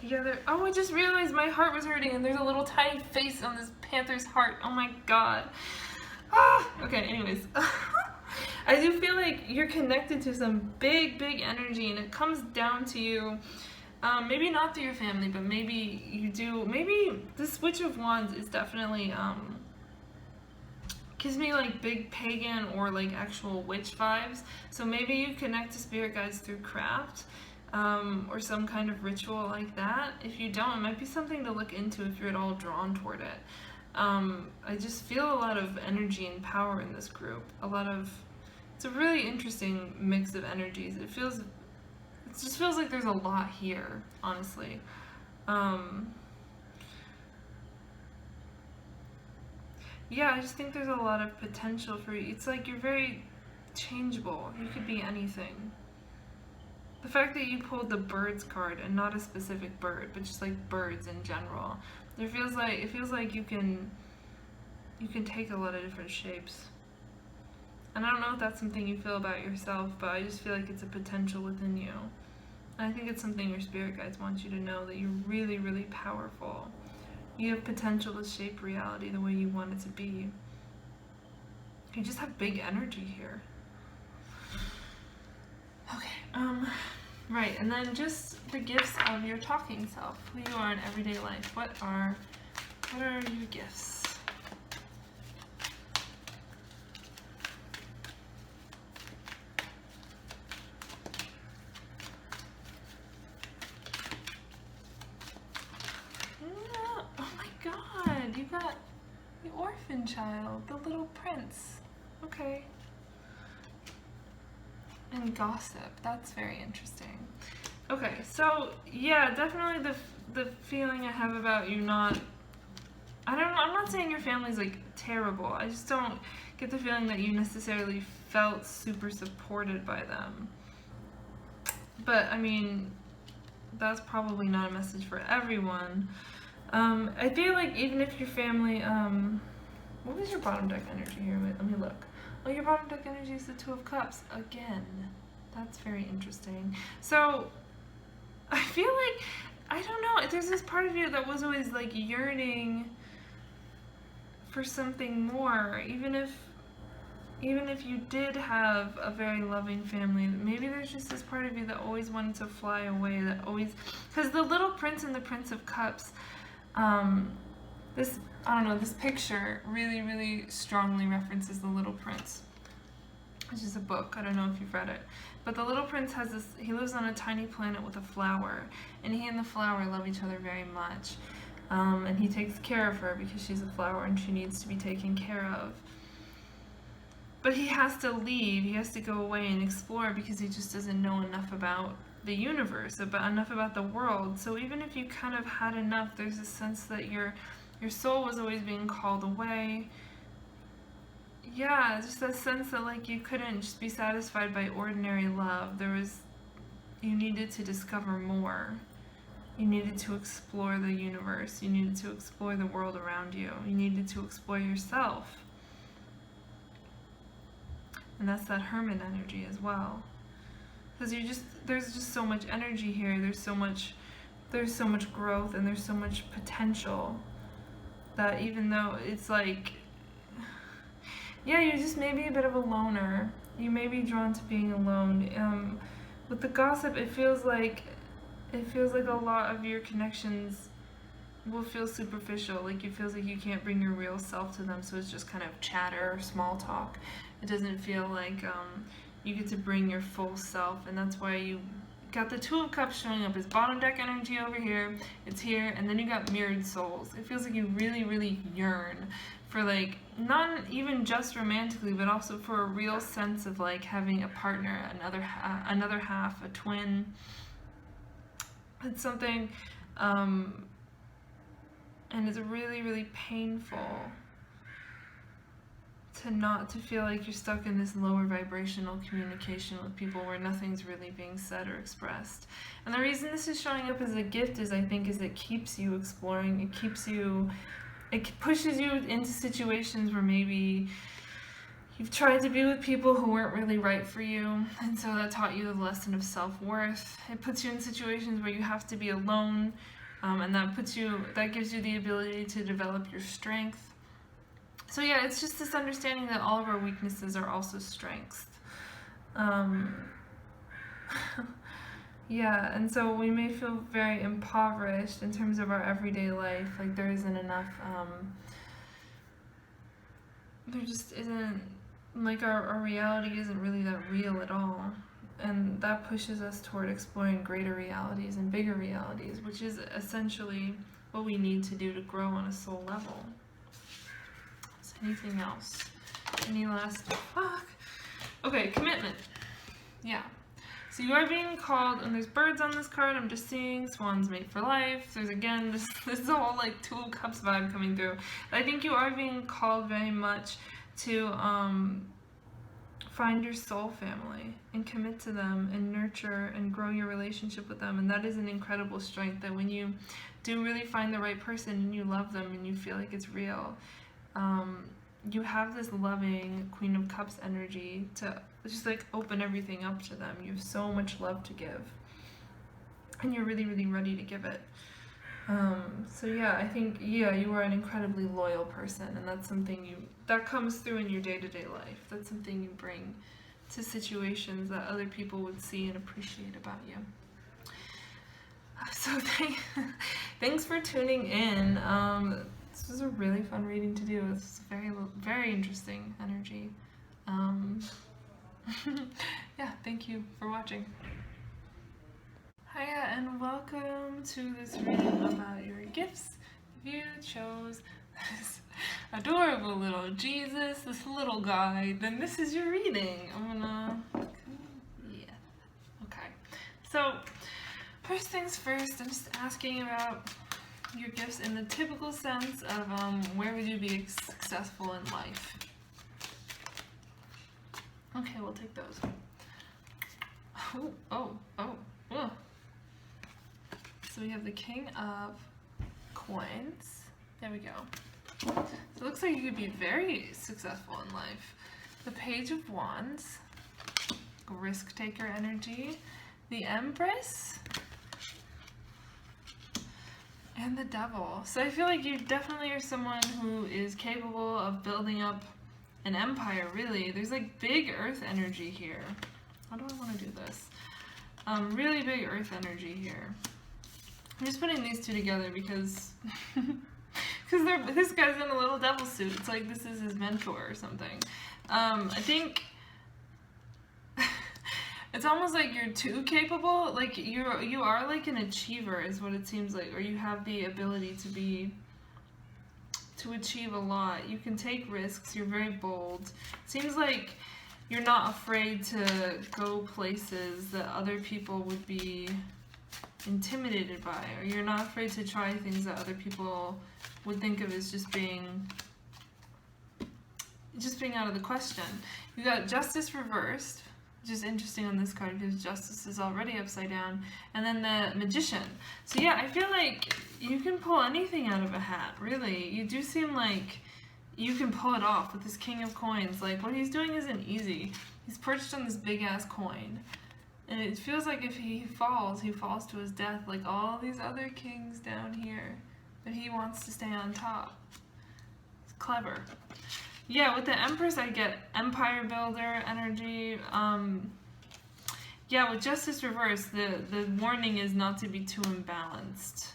Yeah, oh, I just realized my heart was hurting and there's a little tiny face on this panther's heart. Oh my god. Okay, anyways. I do feel like you're connected to some big energy, and it comes down to you. Maybe not through your family, but maybe you do. Maybe this Witch of Wands is definitely, gives me like big pagan or like actual witch vibes. So maybe you connect to spirit guides through craft, or some kind of ritual like that. If you don't, it might be something to look into if you're at all drawn toward it. I just feel a lot of energy and power in this group. It's a really interesting mix of energies. It just feels like there's a lot here, honestly. Yeah, I just think there's a lot of potential for you. It's like you're very changeable. You could be anything. The fact that you pulled the birds card and not a specific bird, but just like birds in general, it feels like you can take a lot of different shapes. And I don't know if that's something you feel about yourself, but I just feel like it's a potential within you. And I think it's something your spirit guides want you to know, that you're really, really powerful. You have potential to shape reality the way you want it to be. You just have big energy here. Okay, right, and then just the gifts of your talking self, who you are in everyday life. What are your gifts? You got the orphan child, the little prince. Okay. And gossip. That's very interesting. Okay, so yeah, definitely the feeling I have about you I'm not saying your family's like terrible. I just don't get the feeling that you necessarily felt super supported by them. But I mean, that's probably not a message for everyone. I feel like even if your family, what was your bottom deck energy here? Wait, let me look. Oh, your bottom deck energy is the Two of Cups. Again. That's very interesting. So, I feel like, I don't know, there's this part of you that was always like yearning for something more, even if you did have a very loving family. Maybe there's just this part of you that always wanted to fly away, because the little prince and the Prince of Cups, this picture really, really strongly references The Little Prince, which is a book. I don't know if you've read it. But the little prince he lives on a tiny planet with a flower, and he and the flower love each other very much. And he takes care of her because she's a flower and she needs to be taken care of. But he has to leave, he has to go away and explore because he just doesn't know enough about the universe, enough about the world. So even if you kind of had enough, there's a sense that your soul was always being called away. Yeah, just that sense that like you couldn't just be satisfied by ordinary love. You needed to discover more. You needed to explore the universe. You needed to explore the world around you. You needed to explore yourself. And that's that hermit energy as well. Because there's just so much energy here. There's so much growth and there's so much potential that even though it's like, yeah, you're just maybe a bit of a loner. You may be drawn to being alone. With the gossip, it feels like a lot of your connections will feel superficial. Like it feels like you can't bring your real self to them, so it's just kind of chatter or small talk. It doesn't feel like you get to bring your full self, and that's why you got the Two of Cups showing up as bottom deck energy over here. It's here, and then you got mirrored souls. It feels like you really, really yearn for like, not even just romantically, but also for a real sense of like having a partner, another half, a twin. It's something And it's really, really painful to feel like you're stuck in this lower vibrational communication with people where nothing's really being said or expressed. And the reason this is showing up as a gift is, I think, is it keeps you exploring. It pushes you into situations where maybe you've tried to be with people who weren't really right for you, and so that taught you the lesson of self-worth. It puts you in situations where you have to be alone, and that gives you the ability to develop your strength. So yeah, it's just this understanding that all of our weaknesses are also strengths. Yeah, and so we may feel very impoverished in terms of our everyday life, like there isn't enough, there just isn't, like our reality isn't really that real at all. And that pushes us toward exploring greater realities and bigger realities, which is essentially what we need to do to grow on a soul level. Anything else? Any last... Fuck! Okay, commitment. Yeah. So you are being called, and there's birds on this card, I'm just seeing, swans mate for life. There's, again, this is the whole, like, Two of Cups vibe coming through. I think you are being called very much to, find your soul family and commit to them and nurture and grow your relationship with them. And that is an incredible strength, that when you do really find the right person and you love them and you feel like it's real, you have this loving Queen of Cups energy to just like open everything up to them. You have so much love to give, and you're really, really ready to give it. So yeah, I think, yeah, you are an incredibly loyal person, and that's something that comes through in your day-to-day life. That's something you bring to situations that other people would see and appreciate about you. So thanks for tuning in. This was a really fun reading to do. It's very, very interesting energy. Yeah, thank you for watching. Hiya, and welcome to this reading about your gifts. If you chose this adorable little Jesus, this little guy, then this is your reading. Yeah. Okay. So, first things first, I'm just asking about your gifts in the typical sense of where would you be successful in life? Okay, we'll take those. Oh. So we have the King of Coins. There we go. So it looks like you could be very successful in life. The Page of Wands, risk taker energy, the Empress, and the Devil. So I feel like you definitely are someone who is capable of building up an empire, really. There's like big earth energy here. How do I want to do this? Really big earth energy here. I'm just putting these two together because this guy's in a little devil suit. It's like this is his mentor or something. I think it's almost like you're too capable. Like you are like an achiever is what it seems like, or you have the ability to achieve a lot. You can take risks. You're very bold. Seems like you're not afraid to go places that other people would be intimidated by, or you're not afraid to try things that other people would think of as just being out of the question. You got Justice reversed, which is interesting on this card because Justice is already upside down, and then the Magician. So yeah, I feel like you can pull anything out of a hat, really. You do seem like you can pull it off with this King of Coins. Like, what he's doing isn't easy. He's perched on this big-ass coin. And it feels like if he falls to his death like all these other kings down here. But he wants to stay on top. It's clever. Yeah, with the Empress I get Empire Builder energy. Yeah, with Justice reversed, the warning is not to be too imbalanced.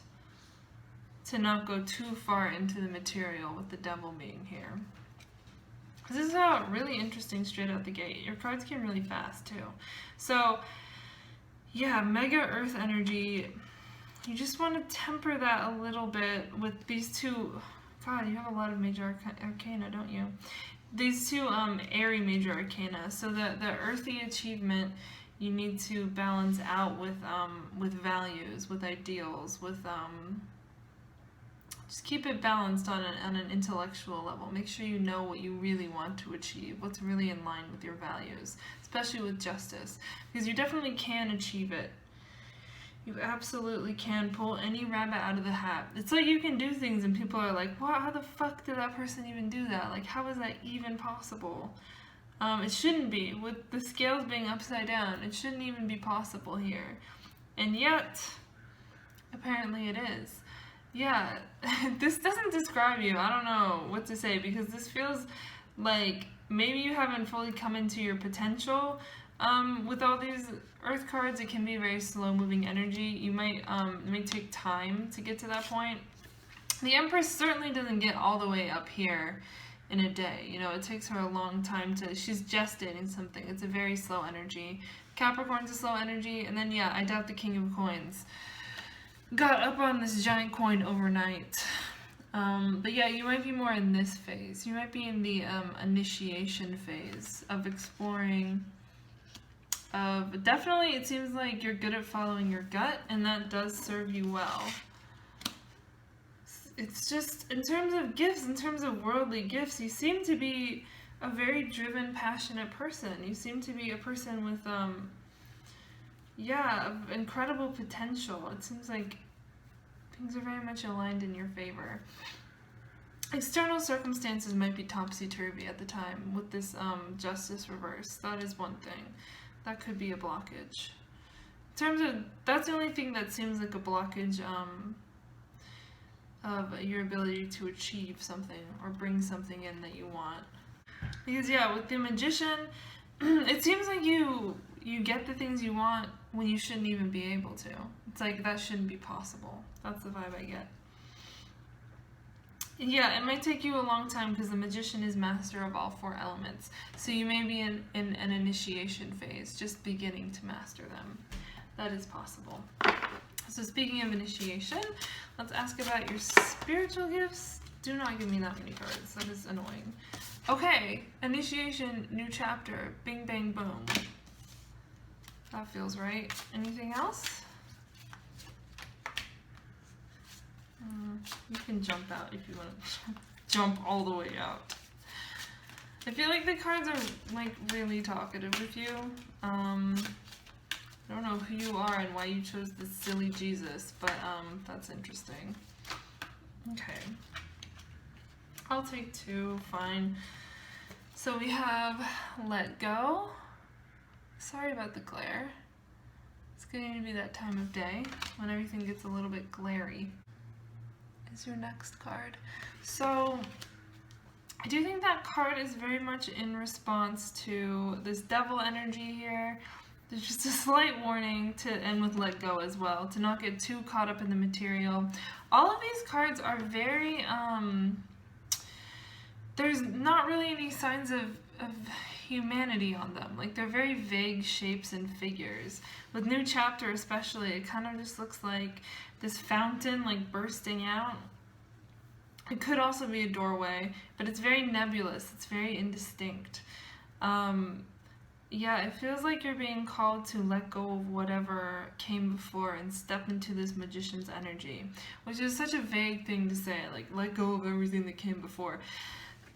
To not go too far into the material with the Devil being here. This is really interesting straight out the gate. Your cards came really fast too. So, yeah, Mega Earth energy. You just want to temper that a little bit with these two. God, you have a lot of major arcana, don't you? These two airy major arcana. So the earthy achievement you need to balance out with values, with ideals, with Just keep it balanced on an intellectual level. Make sure you know what you really want to achieve, what's really in line with your values, especially with justice, because you definitely can achieve it. You absolutely can pull any rabbit out of the hat. It's like you can do things and people are like, wow, how the fuck did that person even do that? Like, how is that even possible? It shouldn't be. With the scales being upside down, it shouldn't even be possible here. And yet, apparently it is. Yeah, this doesn't describe you. I don't know what to say, because this feels like maybe you haven't fully come into your potential. With all these earth cards, it can be very slow moving energy. You might, it may take time to get to that point. The Empress certainly doesn't get all the way up here in a day. You know, it takes her a long time to, she's gestating something. It's a very slow energy. Capricorn's a slow energy, and then yeah, I doubt the King of Coins got up on this giant coin overnight. But yeah, you might be more in this phase. You might be in the initiation phase of exploring. Definitely, it seems like you're good at following your gut, and that does serve you well. It's just, in terms of gifts, in terms of worldly gifts, you seem to be a very driven, passionate person. You seem to be a person with, yeah, incredible potential. It seems like things are very much aligned in your favor. External circumstances might be topsy-turvy at the time with this justice reverse. That is one thing. That could be a blockage. In terms of, that's the only thing that seems like a blockage of your ability to achieve something or bring something in that you want. Because yeah, with the Magician, it seems like you get the things you want when you shouldn't even be able to. It's like that shouldn't be possible. That's the vibe I get. Yeah, it might take you a long time because the Magician is master of all 4 elements. So you may be in an initiation phase, just beginning to master them. That is possible. So speaking of initiation, let's ask about your spiritual gifts. Do not give me that many cards. That is annoying. Okay, initiation, new chapter, bing bang boom. That feels right. Anything else? You can jump out if you want to jump all the way out. I feel like the cards are like really talkative with you. I don't know who you are and why you chose this silly Jesus, but that's interesting. Okay. I'll take 2, fine. So we have Let Go. Sorry about the glare. It's going to be that time of day when everything gets a little bit glary. Is your next card. So I do think that card is very much in response to this devil energy here. There's just a slight warning to, and with Let Go as well, to not get too caught up in the material. All of these cards are very, there's not really any signs of humanity on them. Like, they're very vague shapes and figures. With New Chapter especially, it kind of just looks like this fountain like bursting out. It could also be a doorway, but it's very nebulous. It's very indistinct. Yeah, it feels like you're being called to let go of whatever came before and step into this Magician's energy, which is such a vague thing to say, like, let go of everything that came before.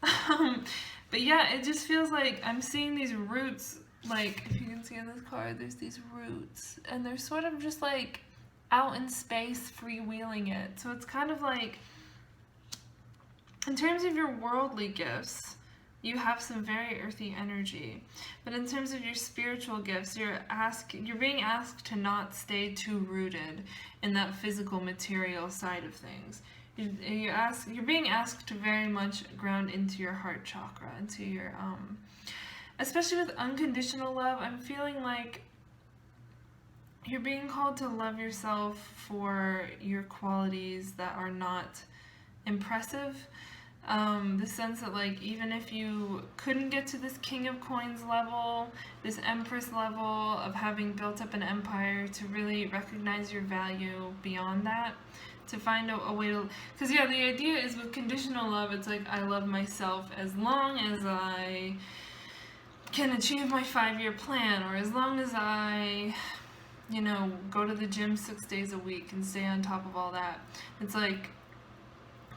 But yeah, it just feels like I'm seeing these roots, like, if you can see on this card, there's these roots, and they're sort of just like out in space, freewheeling it. So it's kind of like, in terms of your worldly gifts, you have some very earthy energy. But in terms of your spiritual gifts, you're being asked to not stay too rooted in that physical material side of things. You're being asked to very much ground into your heart chakra, into your, especially with unconditional love, I'm feeling like you're being called to love yourself for your qualities that are not impressive. The sense that, like, even if you couldn't get to this King of Coins level, this Empress level of having built up an empire, to really recognize your value beyond that, to find a way to, because yeah, the idea is with conditional love, it's like, I love myself as long as I can achieve my 5-year plan, or as long as I, you know, go to the gym 6 days a week and stay on top of all that. It's like,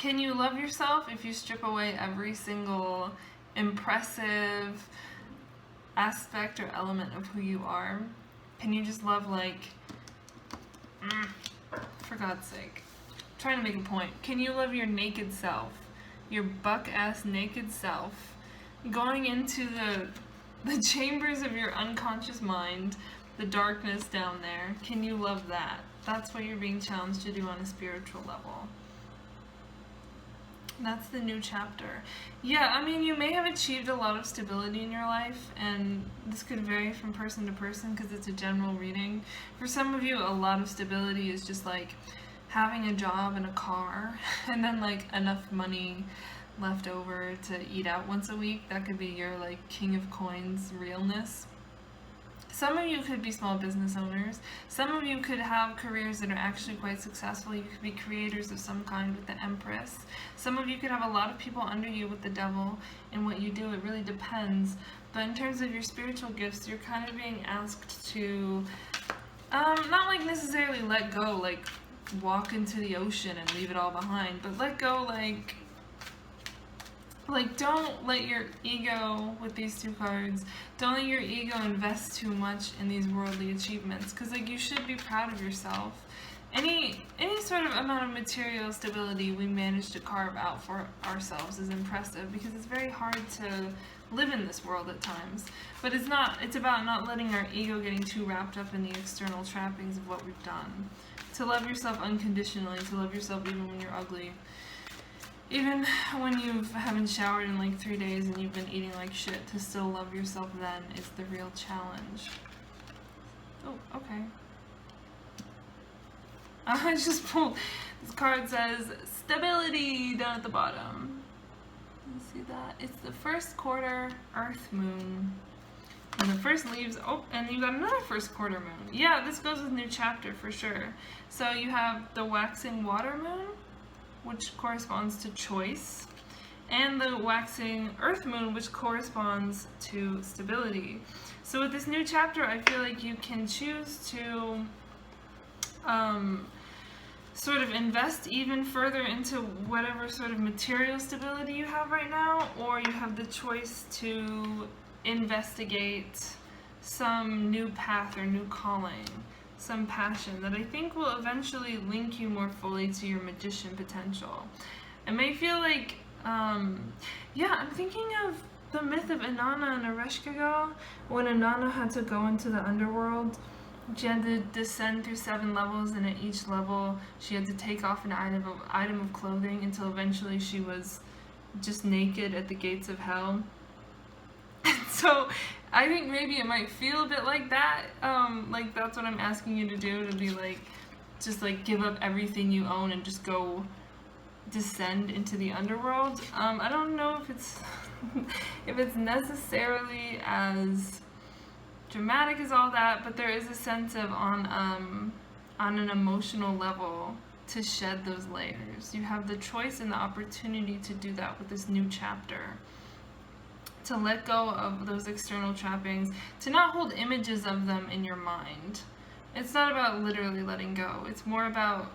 Can you love yourself if you strip away every single impressive aspect or element of who you are? Can you just love, like, for God's sake, I'm trying to make a point. Can you love your naked self, your buck-ass naked self, going into the chambers of your unconscious mind, the darkness down there? Can you love that? That's what you're being challenged to do on a spiritual level. That's the new chapter. Yeah, I mean, you may have achieved a lot of stability in your life, and this could vary from person to person because it's a general reading. For some of you, a lot of stability is just like having a job and a car, and then like enough money left over to eat out once a week. That could be your like king of coins realness. Some of you could be small business owners. Some of you could have careers that are actually quite successful. You could be creators of some kind with the Empress. Some of you could have a lot of people under you with the Devil in what you do. It really depends. But in terms of your spiritual gifts, you're kind of being asked to not like necessarily let go, like walk into the ocean and leave it all behind, but let go, like don't let your ego, with these two cards, don't let your ego invest too much in these worldly achievements, because like you should be proud of yourself. Any sort of amount of material stability we manage to carve out for ourselves is impressive, because it's very hard to live in this world at times. But it's about not letting our ego getting too wrapped up in the external trappings of what we've done. To love yourself unconditionally, to love yourself even when you're ugly. Even when you haven't showered in like 3 days and you've been eating like shit, to still love yourself then is the real challenge. Oh, okay. I just pulled, this card says stability down at the bottom. You see that? It's the first quarter Earth Moon. And the first leaves, oh, and you got another first quarter moon. Yeah, this goes with new chapter for sure. So you have the waxing water moon, which corresponds to choice, and the waxing earth moon, which corresponds to stability. So with this new chapter, I feel like you can choose to sort of invest even further into whatever sort of material stability you have right now, or you have the choice to investigate some new path or new calling, some passion that I think will eventually link you more fully to your magician potential. It may feel like, yeah, I'm thinking of the myth of Inanna and Ereshkigal, when Inanna had to go into the underworld. She had to descend through 7 levels, and at each level she had to take off an item of clothing until eventually she was just naked at the gates of hell. So I think maybe it might feel a bit like that. Like that's what I'm asking you to do, to be like, just like give up everything you own and just go descend into the underworld. I don't know if it's if it's necessarily as dramatic as all that, but there is a sense of on an emotional level to shed those layers. You have the choice and the opportunity to do that with this new chapter. To let go of those external trappings, to not hold images of them in your mind. It's not about literally letting go. It's more about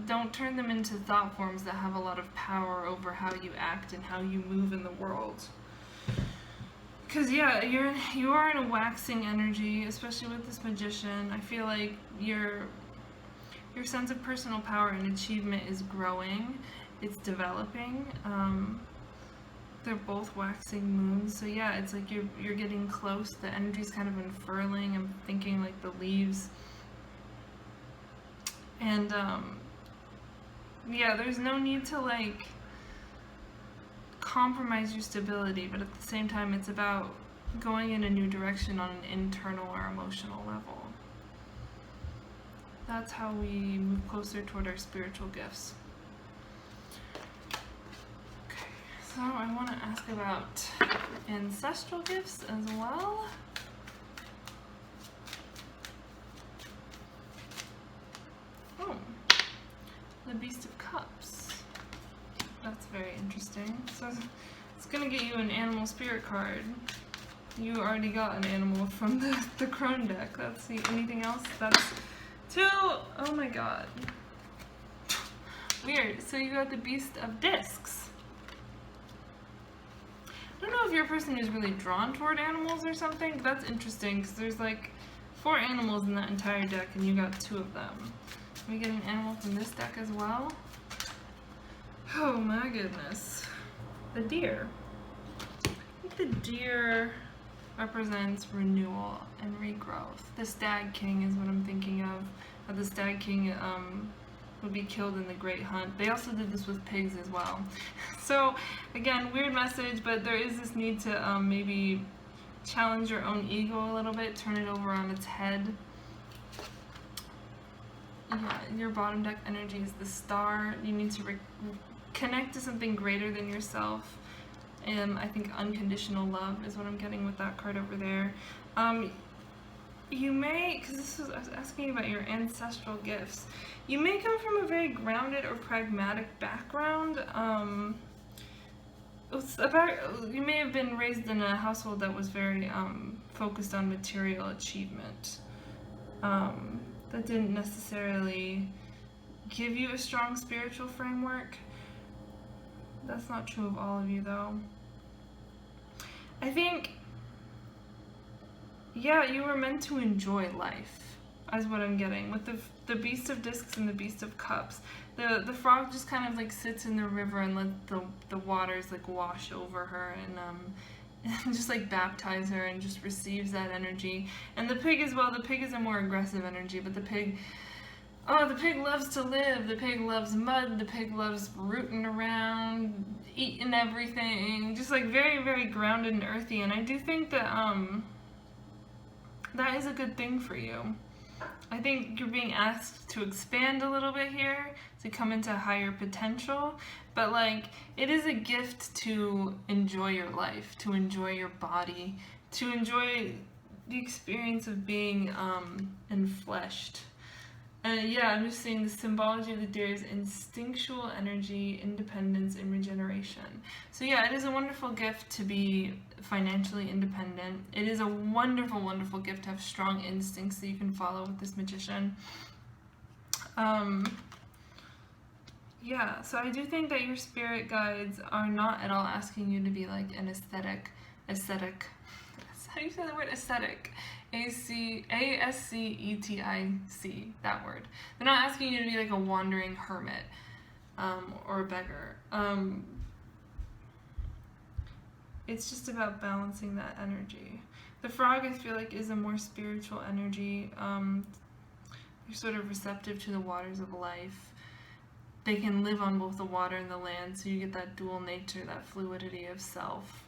don't turn them into thought forms that have a lot of power over how you act and how you move in the world. Because yeah, you are in a waxing energy, especially with this magician. I feel like your sense of personal power and achievement is growing. It's developing. They're both waxing moons, so yeah, it's like you're getting close. The energy's kind of unfurling. I'm thinking like the leaves. And yeah, there's no need to like compromise your stability, but at the same time it's about going in a new direction on an internal or emotional level. That's how we move closer toward our spiritual gifts. So I want to ask about ancestral gifts as well. Oh, the Beast of Cups. That's very interesting. So it's going to get you an animal spirit card. You already got an animal from the Crone deck. Let's see, anything else? That's 2. Oh my god. Weird. So you got the Beast of Discs. I don't know if you're a person who's really drawn toward animals or something, but that's interesting because there's like 4 animals in that entire deck and you got 2 of them. We get an animal from this deck as well. Oh my goodness. The deer. I think the deer represents renewal and regrowth. The Stag King is what I'm thinking of. The Stag King would be killed in the Great Hunt. They also did this with pigs as well. So again, weird message, but there is this need to maybe challenge your own ego a little bit, turn it over on its head. Yeah, your bottom deck energy is the Star. You need to connect to something greater than yourself. And I think unconditional love is what I'm getting with that card over there. You may, because I was asking you about your ancestral gifts, you may come from a very grounded or pragmatic background. You may have been raised in a household that was very focused on material achievement. That didn't necessarily give you a strong spiritual framework. That's not true of all of you, though. I think, yeah, you were meant to enjoy life, is what I'm getting. With the Beast of Discs and the Beast of Cups, the frog just kind of like sits in the river and let the waters like wash over her and just like baptize her and just receives that energy. And the pig as well. The pig is a more aggressive energy, but the pig loves to live. The pig loves mud. The pig loves rooting around, eating everything. Just like very, very grounded and earthy. And I do think that that is a good thing for you. I think you're being asked to expand a little bit here, to come into higher potential. But like, it is a gift to enjoy your life, to enjoy your body, to enjoy the experience of being enfleshed. Yeah, I'm just saying the symbology of the deer is instinctual energy, independence, and regeneration. So yeah, it is a wonderful gift to be financially independent. It is a wonderful, wonderful gift to have strong instincts that you can follow with this magician. Yeah, so I do think that your spirit guides are not at all asking you to be like an aesthetic. How do you say the word aesthetic? A-S-C-E-T-I-C, that word. They're not asking you to be like a wandering hermit or a beggar. It's just about balancing that energy. The frog, I feel like, is a more spiritual energy. You're sort of receptive to the waters of life. They can live on both the water and the land, so you get that dual nature, that fluidity of self.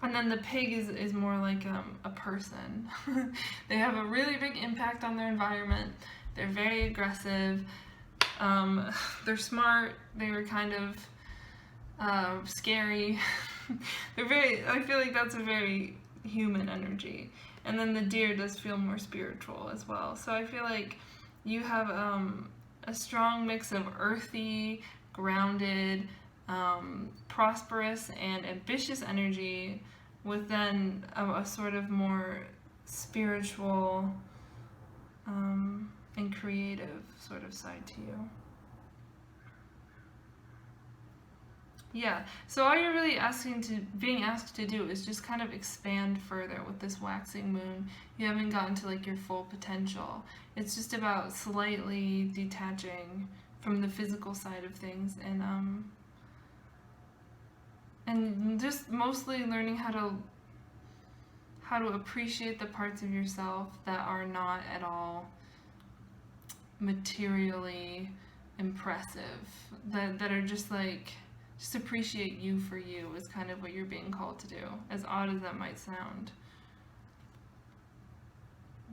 And then the pig is more like a person. They have a really big impact on their environment. They're very aggressive. They're smart. They're kind of scary. I feel like that's a very human energy. And then the deer does feel more spiritual as well. So I feel like you have a strong mix of earthy, grounded, prosperous, and ambitious energy, with then a sort of more spiritual and creative sort of side to you. Yeah, so all you're really being asked to do is just kind of expand further with this waxing moon. You haven't gotten to like your full potential. It's just about slightly detaching from the physical side of things and just mostly learning how to appreciate the parts of yourself that are not at all materially impressive, that are just like, just appreciate you for you is kind of what you're being called to do, as odd as that might sound.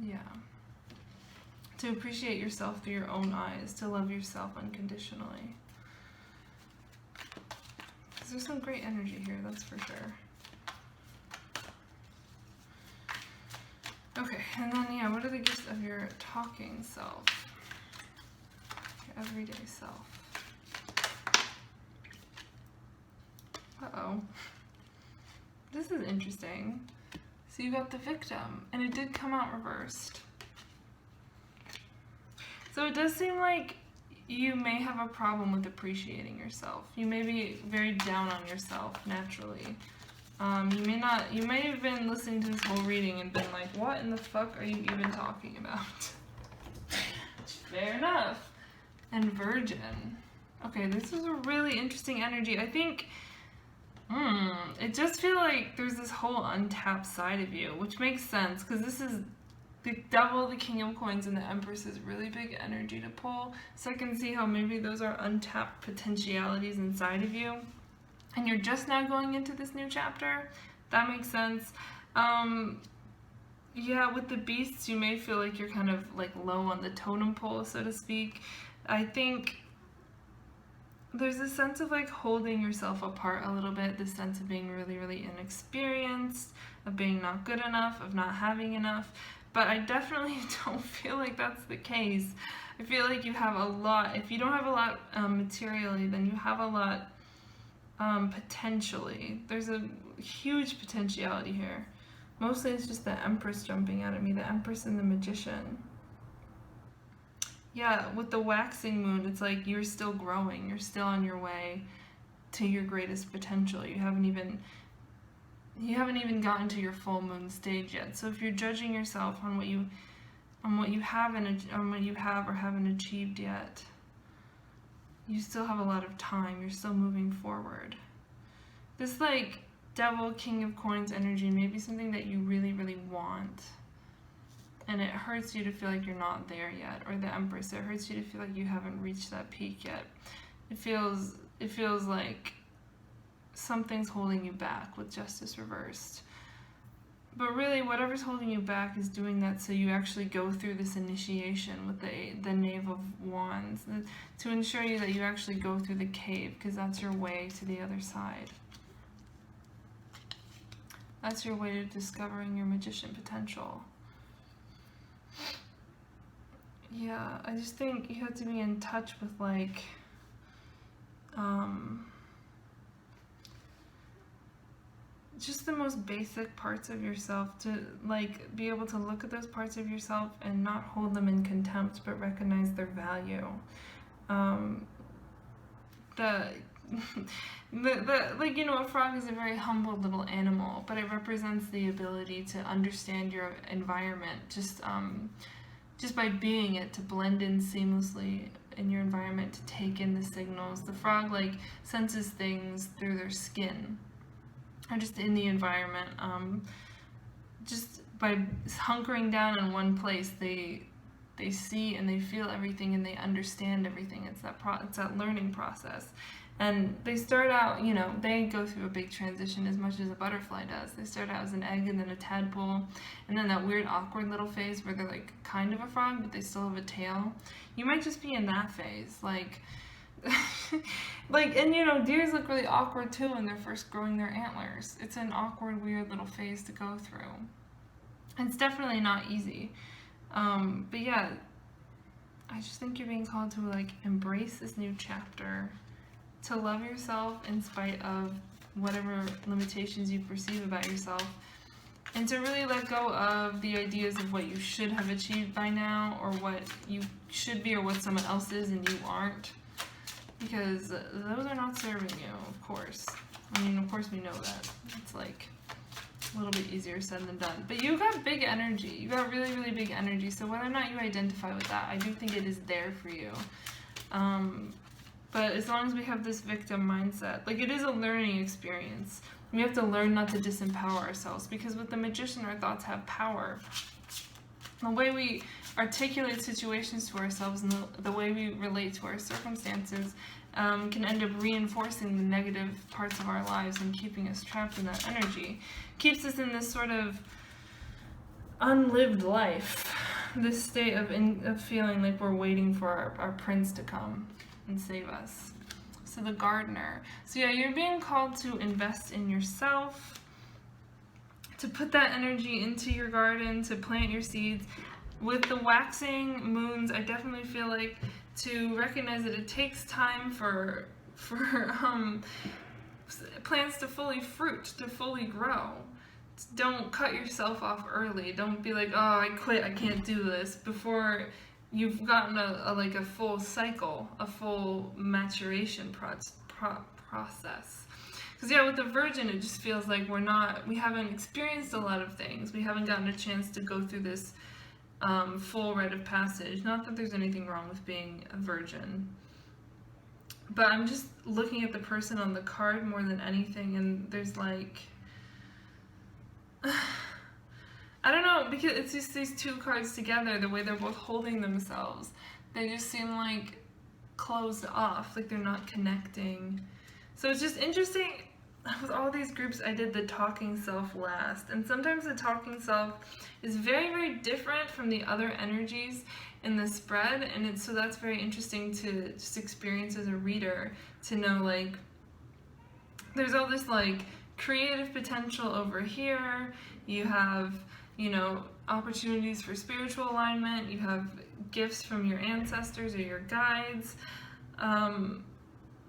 Yeah. To appreciate yourself through your own eyes, to love yourself unconditionally. Because there's some great energy here, that's for sure. Okay, and then yeah, what are the gifts of your talking self? Your everyday self. Uh-oh. This is interesting. So you got the victim, and it did come out reversed. So it does seem like you may have a problem with appreciating yourself. You may be very down on yourself naturally. You may have been listening to this whole reading and been like, what in the fuck are you even talking about? Fair enough. And Virgin. Okay, this is a really interesting energy. I think, it just feels like there's this whole untapped side of you, which makes sense, because this is the Devil, the King of Coins, and the Empress is really big energy to pull. So I can see how maybe those are untapped potentialities inside of you. And you're just now going into this new chapter. That makes sense. Yeah, with the beasts, you may feel like you're kind of like low on the totem pole, so to speak. I think there's a sense of like holding yourself apart a little bit, this sense of being really, really inexperienced, of being not good enough, of not having enough. But I definitely don't feel like that's the case. I feel like you have a lot. If you don't have a lot materially, then you have a lot potentially. There's a huge potentiality here. Mostly it's just the Empress jumping out at me, the Empress and the Magician. Yeah, with the waxing moon, it's like you're still growing. You're still on your way to your greatest potential. You haven't even gotten to your full moon stage yet. So if you're judging yourself on what you have or haven't achieved yet, you still have a lot of time. You're still moving forward. This like Devil, King of Coins energy may be something that you really, really want. And it hurts you to feel like you're not there yet. Or the Empress, it hurts you to feel like you haven't reached that peak yet. It feels like something's holding you back with Justice reversed. But really, whatever's holding you back is doing that so you actually go through this initiation with the Knave of Wands to ensure you that you actually go through the cave, because that's your way to the other side. That's your way to discovering your magician potential. Yeah, I just think you have to be in touch with like just the most basic parts of yourself, to like be able to look at those parts of yourself and not hold them in contempt, but recognize their value. Like, you know, a frog is a very humble little animal, but it represents the ability to understand your environment just by being it, to blend in seamlessly in your environment, to take in the signals. The frog like senses things through their skin, or just in the environment. Just by hunkering down in one place, they see and they feel everything and they understand everything. It's that learning process. And they start out, you know, they go through a big transition as much as a butterfly does. They start out as an egg and then a tadpole, and then that weird awkward little phase where they're like kind of a frog but they still have a tail. You might just be in that phase, like and you know, deers look really awkward too when they're first growing their antlers. It's an awkward, weird little phase to go through. It's definitely not easy. But yeah, I just think you're being called to like embrace this new chapter, to love yourself in spite of whatever limitations you perceive about yourself, and to really let go of the ideas of what you should have achieved by now, or what you should be, or what someone else is and you aren't, because those are not serving you, of course. I mean, of course we know that. It's like a little bit easier said than done. But you got big energy. You got really, really big energy. So whether or not you identify with that, I do think it is there for you. But as long as we have this victim mindset, like, it is a learning experience. We have to learn not to disempower ourselves, because with the Magician, our thoughts have power. The way we articulate situations to ourselves and the way we relate to our circumstances can end up reinforcing the negative parts of our lives and keeping us trapped in that energy. Keeps us in this sort of unlived life, this state of feeling like we're waiting for our prince to come and save us. So the Gardener. So yeah, you're being called to invest in yourself, to put that energy into your garden, to plant your seeds. With the waxing moons, I definitely feel like to recognize that it takes time for plants to fully fruit, to fully grow. Don't cut yourself off early. Don't be like, oh, I quit, I can't do this, before you've gotten like a full cycle, a full maturation process. Because yeah, with the Virgin, it just feels like we haven't experienced a lot of things. We haven't gotten a chance to go through this full rite of passage. Not that there's anything wrong with being a virgin, but I'm just looking at the person on the card more than anything, and there's like, I don't know, because it's just these two cards together, the way they're both holding themselves, they just seem like closed off, like they're not connecting. So it's just interesting. With all these groups, I did the talking self last, and sometimes the talking self is very, very different from the other energies in the spread, and so that's very interesting to just experience as a reader, to know like there's all this like creative potential over here, you have, you know, opportunities for spiritual alignment, you have gifts from your ancestors or your guides,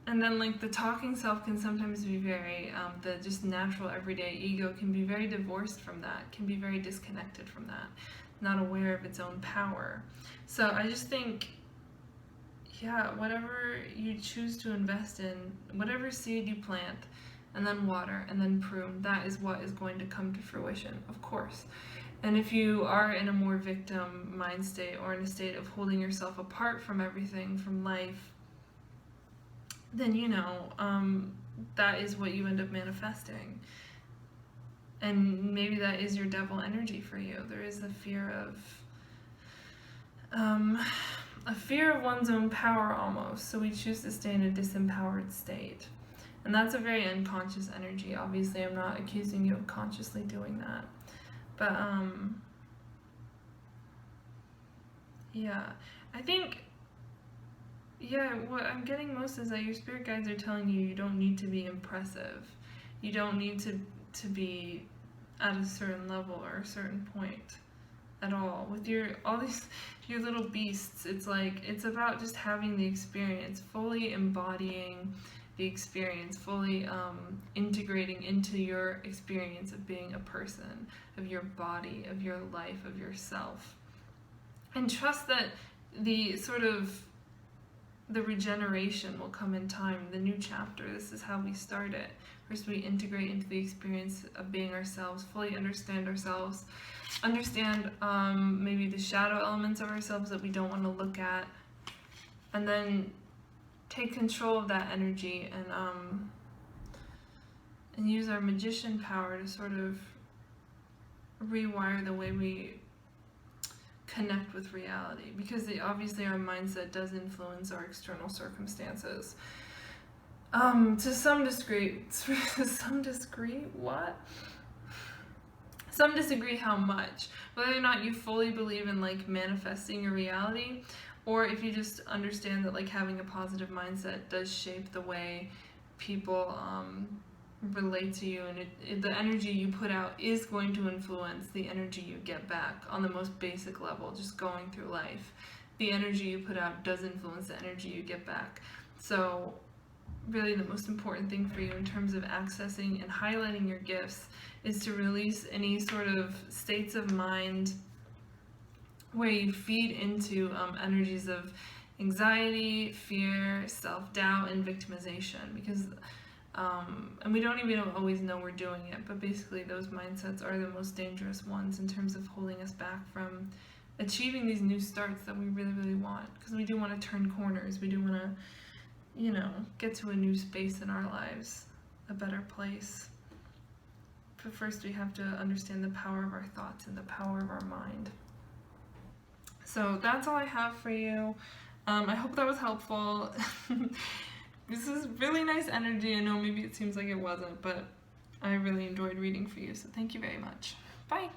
and then like the talking self can sometimes be very, the just natural everyday ego can be very divorced from that, can be very disconnected from that, not aware of its own power. So I just think, yeah, whatever you choose to invest in, whatever seed you plant, and then water, and then prune, that is what is going to come to fruition, of course. And if you are in a more victim mind state, or in a state of holding yourself apart from everything, from life, then you know, that is what you end up manifesting. And maybe that is your devil energy for you. There is a fear of one's own power almost. So we choose to stay in a disempowered state. And that's a very unconscious energy. Obviously, I'm not accusing you of consciously doing that. But, yeah, I think, yeah, what I'm getting most is that your spirit guides are telling you you don't need to be impressive. You don't need to be at a certain level or a certain point at all. With your little beasts, it's like, it's about just having the experience, fully embodying the experience, fully integrating into your experience of being a person, of your body, of your life, of yourself. And trust that the sort of the regeneration will come in time, the new chapter. This is how we start it. First we integrate into the experience of being ourselves, fully understand ourselves, understand maybe the shadow elements of ourselves that we don't want to look at, and then take control of that energy and use our magician power to sort of rewire the way we connect with reality, because obviously our mindset does influence our external circumstances to some degree. Some disagree how much, whether or not you fully believe in like manifesting your reality, or if you just understand that like having a positive mindset does shape the way people relate to you, and the energy you put out is going to influence the energy you get back on the most basic level, just going through life. The energy you put out does influence the energy you get back. So really the most important thing for you in terms of accessing and highlighting your gifts is to release any sort of states of mind where you feed into energies of anxiety, fear, self-doubt, and victimization, because and we don't even always know we're doing it, but basically those mindsets are the most dangerous ones in terms of holding us back from achieving these new starts that we really, really want, because we do want to turn corners, we do want to, you know, get to a new space in our lives, a better place. But first we have to understand the power of our thoughts and the power of our mind. So that's all I have for you. I hope that was helpful. This is really nice energy. I know maybe it seems like it wasn't, but I really enjoyed reading for you, so thank you very much. Bye!